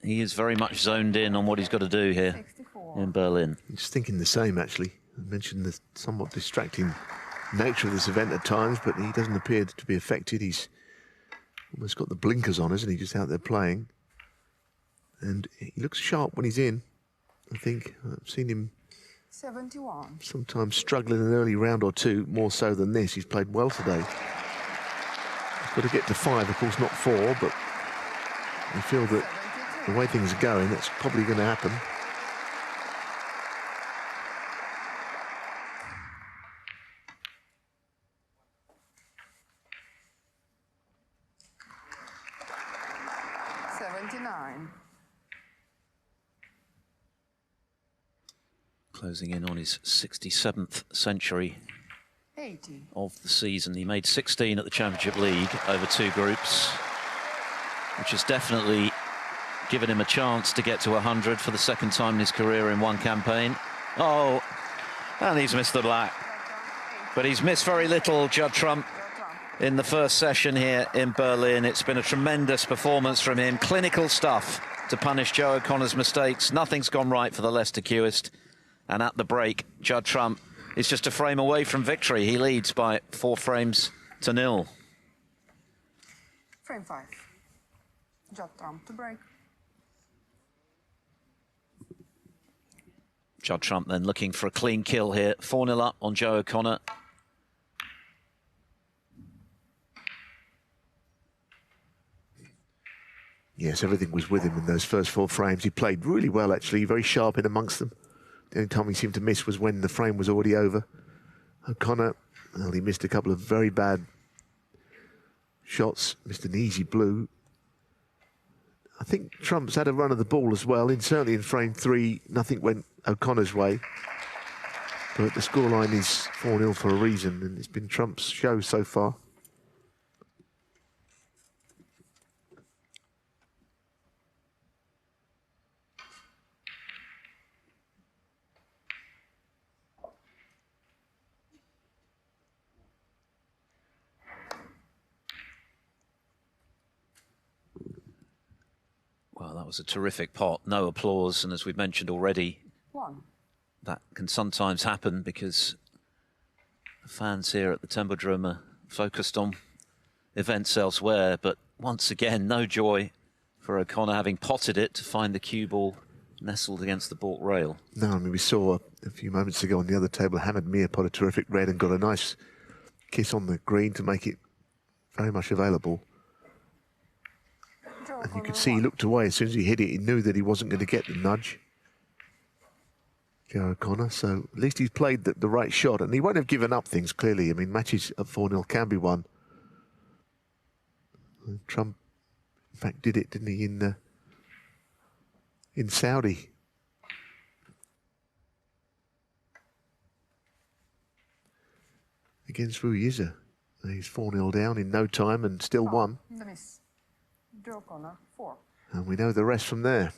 he is very much zoned in on what he's got to do here 64. in Berlin. I'm just thinking the same, actually. I mentioned the somewhat distracting nature of this event at times, but he doesn't appear to be affected. He's almost got the blinkers on, isn't he? Just out there playing. And he looks sharp when he's in. I think I've seen him 71. sometimes struggle in an early round or two, more so than this. He's played well today. He's got to get to 5, of course, not 4, but I feel that the way things are going, that's probably going to happen. Closing in on his 67th century 80. of the season. He made 16 at the Championship League over 2 groups, which has definitely given him a chance to get to 100 for the second time in his career in one campaign. Oh, and he's missed the black. But he's missed very little, Judd Trump, in the first session here in Berlin. It's been a tremendous performance from him. Clinical stuff to punish Joe O'Connor's mistakes. Nothing's gone right for the Leicester cueist. And at the break, Judd Trump is just a frame away from victory. He leads by 4 frames to 0. Frame 5. Judd Trump to break. Judd Trump then looking for a clean kill here. 4-0 up on Joe O'Connor. Yes, everything was with him in those first 4 frames. He played really well, actually, very sharp in amongst them. The only time he seemed to miss was when the frame was already over. O'Connor, well, he missed a couple of very bad shots, missed an easy blue. I think Trump's had a run of the ball as well. Certainly in frame 3, nothing went O'Connor's way. But the scoreline is 4-0 for a reason, and it's been Trump's show so far. was a terrific pot, no applause, and as we've mentioned already, 1. that can sometimes happen because the fans here at the Tempodrom are focused on events elsewhere, but once again, no joy for O'Connor, having potted it to find the cue ball nestled against the baulk rail. No, I mean, we saw a few moments ago on the other table, Hamid Mir pot a terrific red and got a nice kiss on the green to make it very much available. And you could see he looked away as soon as he hit it. He knew that he wasn't going to get the nudge, Joe O'Connor. So at least he's played the right shot, and he won't have given up things, clearly. I mean, matches at 4-0 can be won. Trump, in fact, did it, didn't he, in Saudi. Against Ruiza. He's 4-0 down in no time and still won. The miss. Joe O'Connor, 4. And we know the rest from there.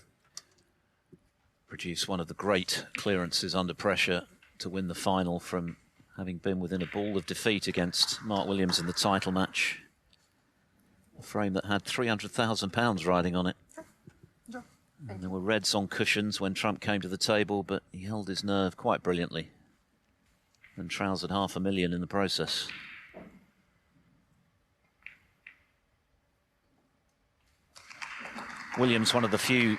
Produced one of the great clearances under pressure to win the final from having been within a ball of defeat against Mark Williams in the title match. A frame that had £300,000 riding on it. Joe. And there were reds on cushions when Trump came to the table, but he held his nerve quite brilliantly and trousered $500,000 in the process. Williams, one of the few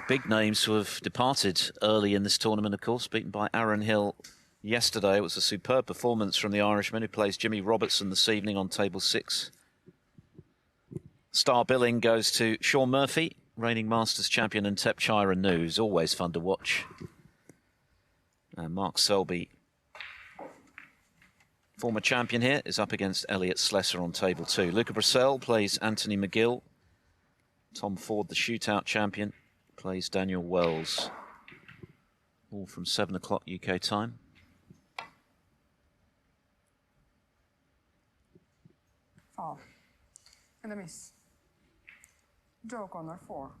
big names who have departed early in this tournament, of course, beaten by Aaron Hill yesterday. It was a superb performance from the Irishman, who plays Jimmy Robertson this evening on table 6. Star billing goes to Sean Murphy, reigning Masters champion, and Tepchira Nu, who's always fun to watch. And Mark Selby, former champion here, is up against Elliot Slesser on table 2. Luca Brissell plays Anthony McGill. Tom Ford, the shootout champion, plays Daniel Wells. All from 7 o'clock UK time. Foul. And a miss. Joe O'Connor, 4.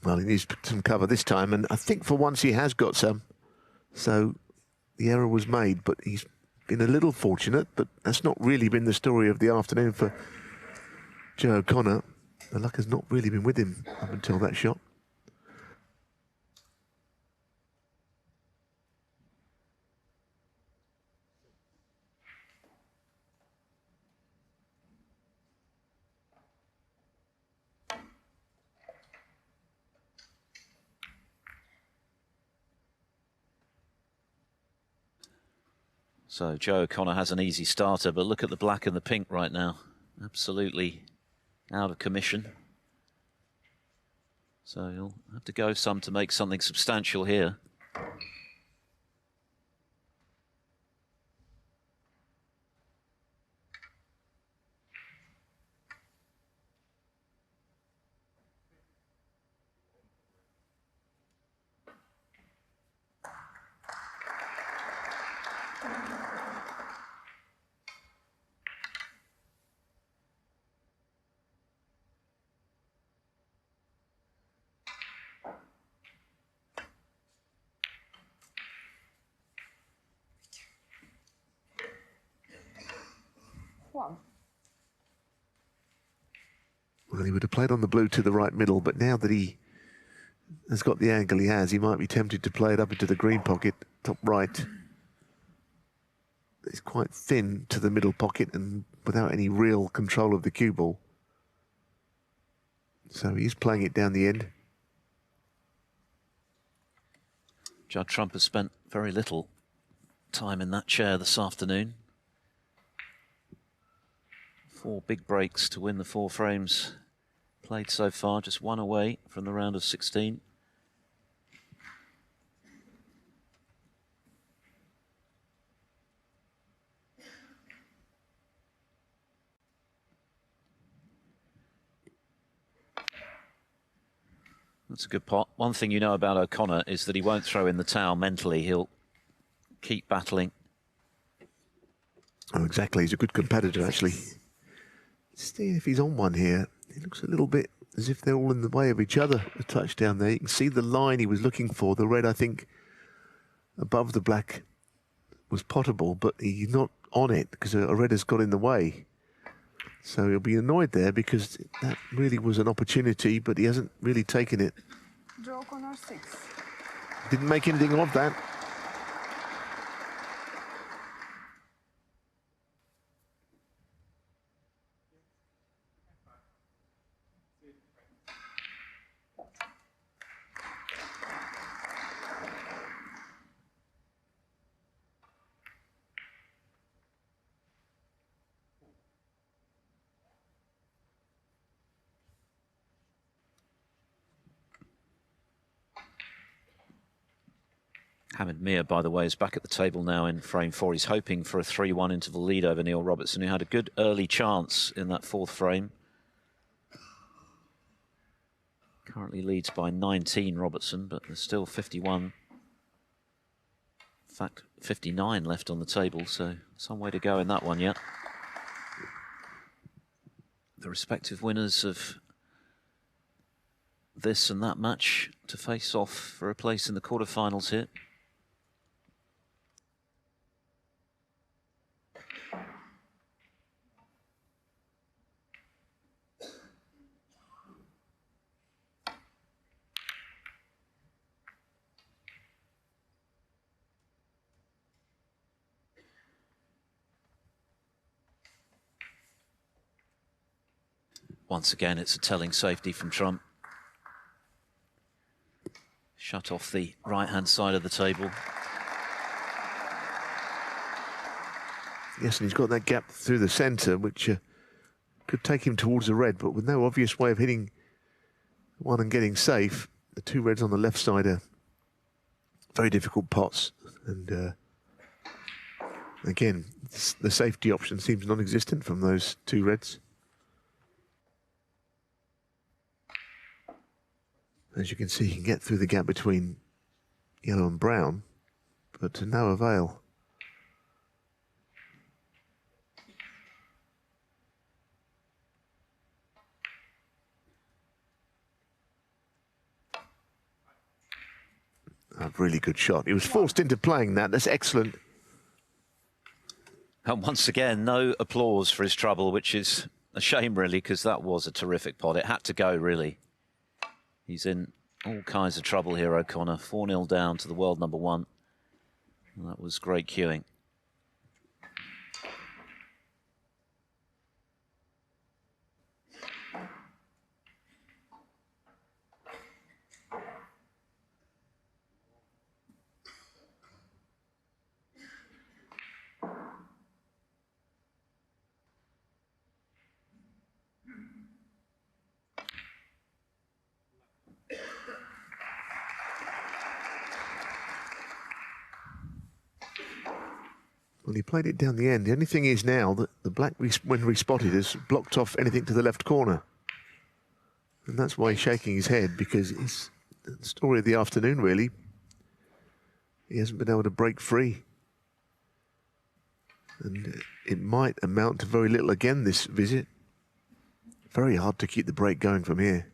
Well, he needs some cover this time, and I think for once he has got some. So the error was made, but he's been a little fortunate, but that's not really been the story of the afternoon for Joe O'Connor. The luck has not really been with him up until that shot. So Joe O'Connor has an easy starter, but look at the black and the pink right now. Absolutely out of commission. So he'll have to go some to make something substantial here. Well, he would have played on the blue to the right middle, but now that he has got the angle he has, he might be tempted to play it up into the green pocket, top right. It's quite thin to the middle pocket and without any real control of the cue ball. So he's playing it down the end. Judd Trump has spent very little time in that chair this afternoon. 4 big breaks to win the 4 frames played so far, just 1 away from the round of 16. That's a good pot. One thing you know about O'Connor is that he won't throw in the towel mentally. He'll keep battling. Oh, exactly. He's a good competitor, actually. See if he's on one here. It looks a little bit as if they're all in the way of each other, a touchdown there. You can see the line he was looking for. The red, I think, above the black was potable, but he's not on it because a red has got in the way. So he'll be annoyed there because that really was an opportunity, but he hasn't really taken it. Draw corner 6. Didn't make anything of that. Hamid Mir, by the way, is back at the table now in frame 4. He's hoping for a 3-1 interval lead over Neal Robertson, who had a good early chance in that 4th frame. Currently leads by 19, Robertson, but there's still 51. In fact, 59 left on the table, so some way to go in that one yet. The respective winners of this and that match to face off for a place in the quarterfinals here. Once again, it's a telling safety from Trump. Shut off the right-hand side of the table. Yes, and he's got that gap through the centre, which could take him towards the red, but with no obvious way of hitting one and getting safe. The 2 reds on the left side are very difficult pots. And again, the safety option seems non-existent from those 2 reds. As you can see, he can get through the gap between yellow and brown, but to no avail. A really good shot. He was forced into playing that. That's excellent. And once again, no applause for his trouble, which is a shame, really, because that was a terrific pot. It had to go, really. He's in all kinds of trouble here, O'Connor. 4-0 down to the world number 1. And that was great cueing. Well, he played it down the end. The only thing is now that the black, when respotted, has blocked off anything to the left corner. And that's why he's shaking his head, because it's the story of the afternoon, really. He hasn't been able to break free. And it might amount to very little again this visit. Very hard to keep the break going from here.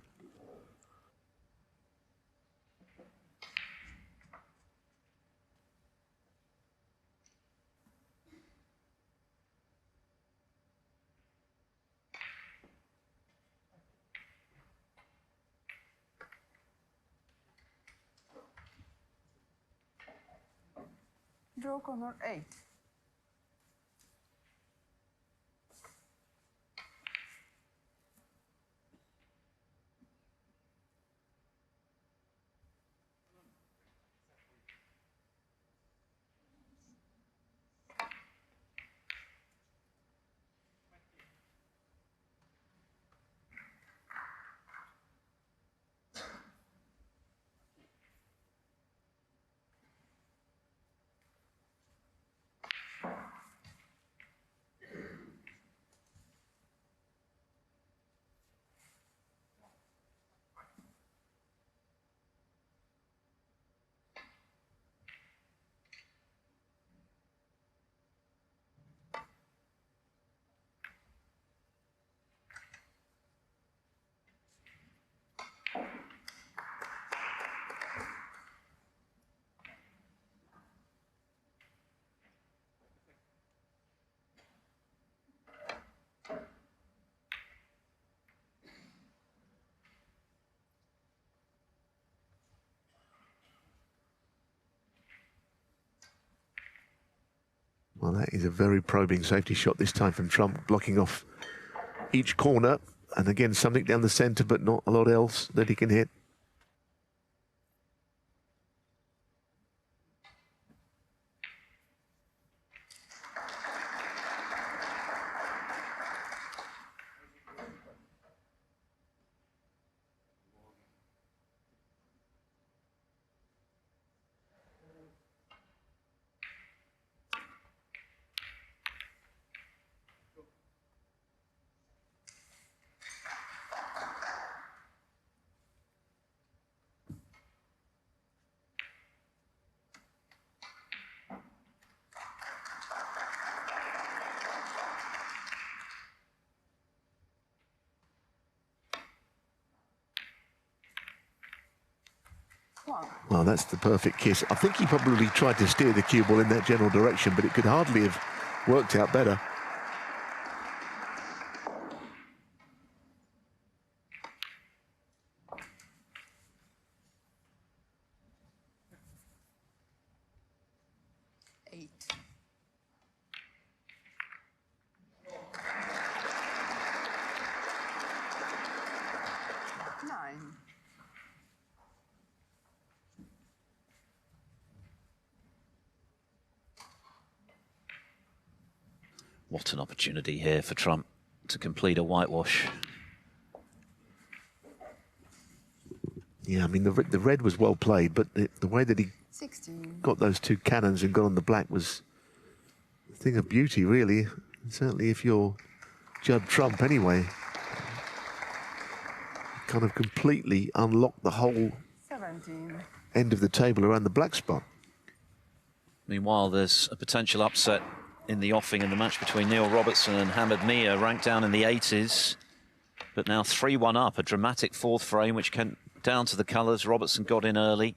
Draw corner 8. Well, that is a very probing safety shot this time from Trump, blocking off each corner. And again, something down the centre, but not a lot else that he can hit. Well, that's the perfect kiss. I think he probably tried to steer the cue ball in that general direction, but it could hardly have worked out better. What an opportunity here for Trump to complete a whitewash. Yeah, I mean, the red was well played, but the way that he 16. got those two cannons and got on the black was a thing of beauty, really. And certainly if you're Judd Trump anyway. Kind of completely unlocked the whole 17. End of the table around the black spot. Meanwhile, there's a potential upset in the offing in the match between Neal Robertson and Hamid Mia, ranked down in the 80s, but now 3-1 up, a dramatic fourth frame, which came down to the colours. Robertson got in early.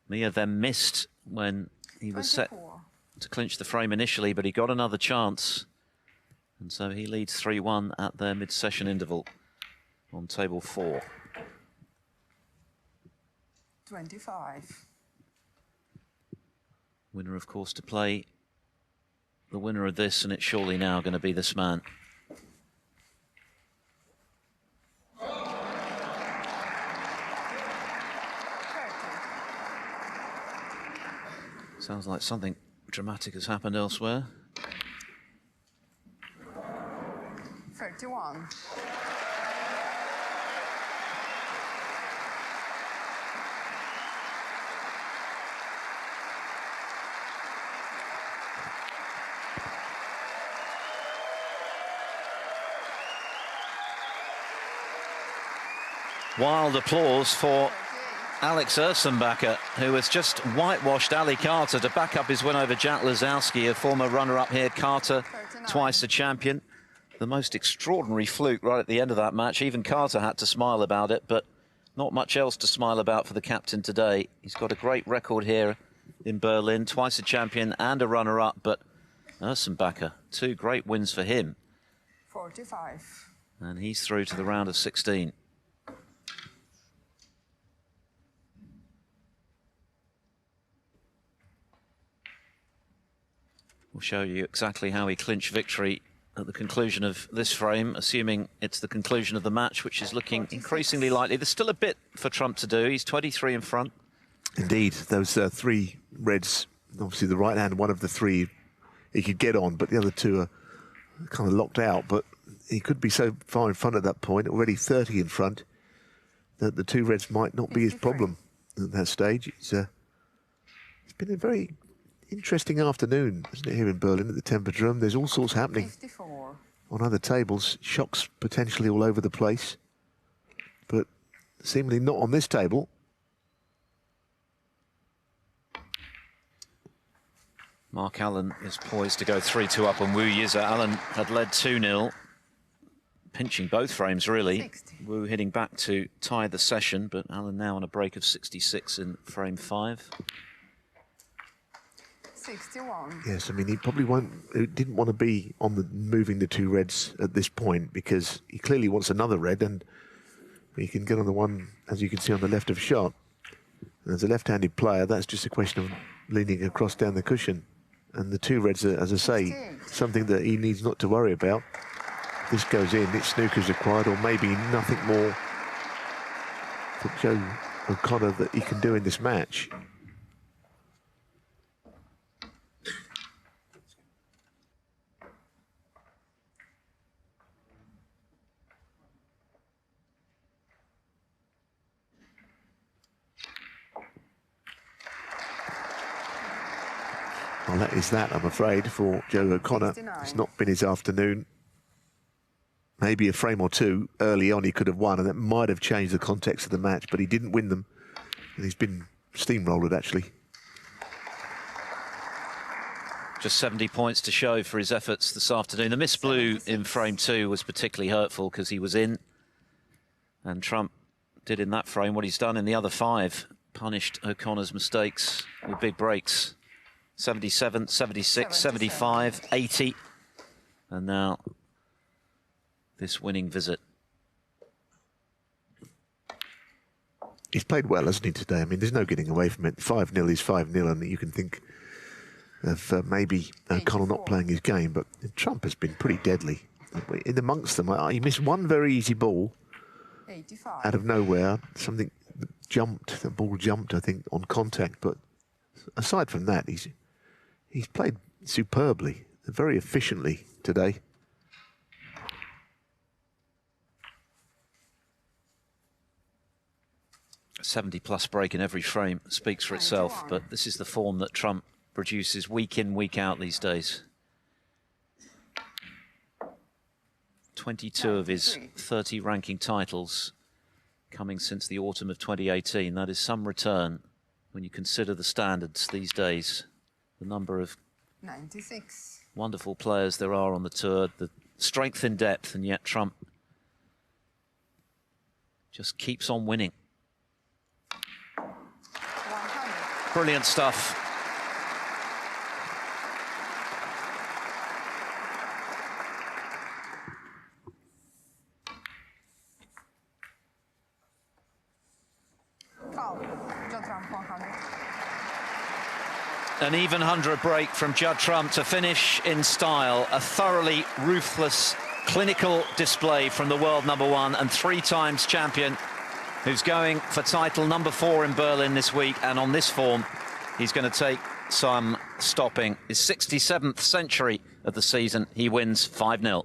Mia then missed when he was 24. Set to clinch the frame initially, but he got another chance. And so he leads 3-1 at their mid-session interval on table 4. 25. Winner, of course, to play the winner of this, and it's surely now going to be this man. Sounds like something dramatic has happened elsewhere. 31. Wild applause for Alex Ursenbacher, who has just whitewashed Ali Carter to back up his win over Jack Lazowski, a former runner-up here. Carter, 39. Twice a champion. The most extraordinary fluke right at the end of that match. Even Carter had to smile about it, but not much else to smile about for the captain today. He's got a great record here in Berlin, twice a champion and a runner-up, but Ursenbacher, 2 great wins for him. 45. And he's through to the round of 16. We'll show you exactly how he clinched victory at the conclusion of this frame, assuming it's the conclusion of the match, which is looking increasingly likely. There's still a bit for Trump to do. He's 23 in front. Indeed, those three reds, obviously the right hand, one of the three he could get on, but the other two are kind of locked out. But he could be so far in front at that point, already 30 in front, that the two reds might not be his problem at that stage. It's been a very interesting afternoon, isn't it, here in Berlin at the Tempodrom? There's all sorts happening 54. On other tables. Shocks potentially all over the place, but seemingly not on this table. Mark Allen is poised to go 3-2 up on Wu Yiza. Allen had led 2-0, pinching both frames, really. 60. Wu hitting back to tie the session, but Allen now on a break of 66 in frame 5. 61. Yes, I mean, he probably didn't want to be on the moving the two reds at this point, because he clearly wants another red, and he can get on the one, as you can see, on the left of shot. And as a left-handed player, that's just a question of leaning across down the cushion. And the two reds are, as I say, something that he needs not to worry about. If this goes in, it's snooker's required, or maybe nothing more for Joe O'Connor that he can do in this match. Well, that is that, I'm afraid, for Joe O'Connor. 69. It's not been his afternoon. Maybe a frame or two early on he could have won, and that might have changed the context of the match, but he didn't win them. And he's been steamrolled, actually. Just 70 points to show for his efforts this afternoon. The miss blue in frame 2 was particularly hurtful because he was in. And Trump did in that frame what he's done in the other 5. Punished O'Connor's mistakes with big breaks. 77, 76, 75, 80. And now this winning visit. He's played well, hasn't he, today? I mean, there's no getting away from it. 5-0 is 5-0, and you can think of maybe O'Connor not playing his game, but Trump has been pretty deadly. In amongst them, he missed one very easy ball 85. out of nowhere. Something jumped, the ball jumped, I think, on contact. But aside from that, he's played superbly, very efficiently today. A 70-plus break in every frame speaks for itself, 91. but this is the form that Trump produces week in, week out these days. 22 of his 30 ranking titles coming since the autumn of 2018. That is some return when you consider the standards these days. The number of 96. wonderful players there are on the tour, the strength in depth, and yet Trump just keeps on winning. 100. Brilliant stuff. Foul. Judd Trump 100. An even 100 break from Judd Trump to finish in style. A thoroughly ruthless, clinical display from the world #1 and 3 times champion, who's going for title #4 in Berlin this week. And on this form, he's going to take some stopping. His 67th century of the season. He wins 5-0.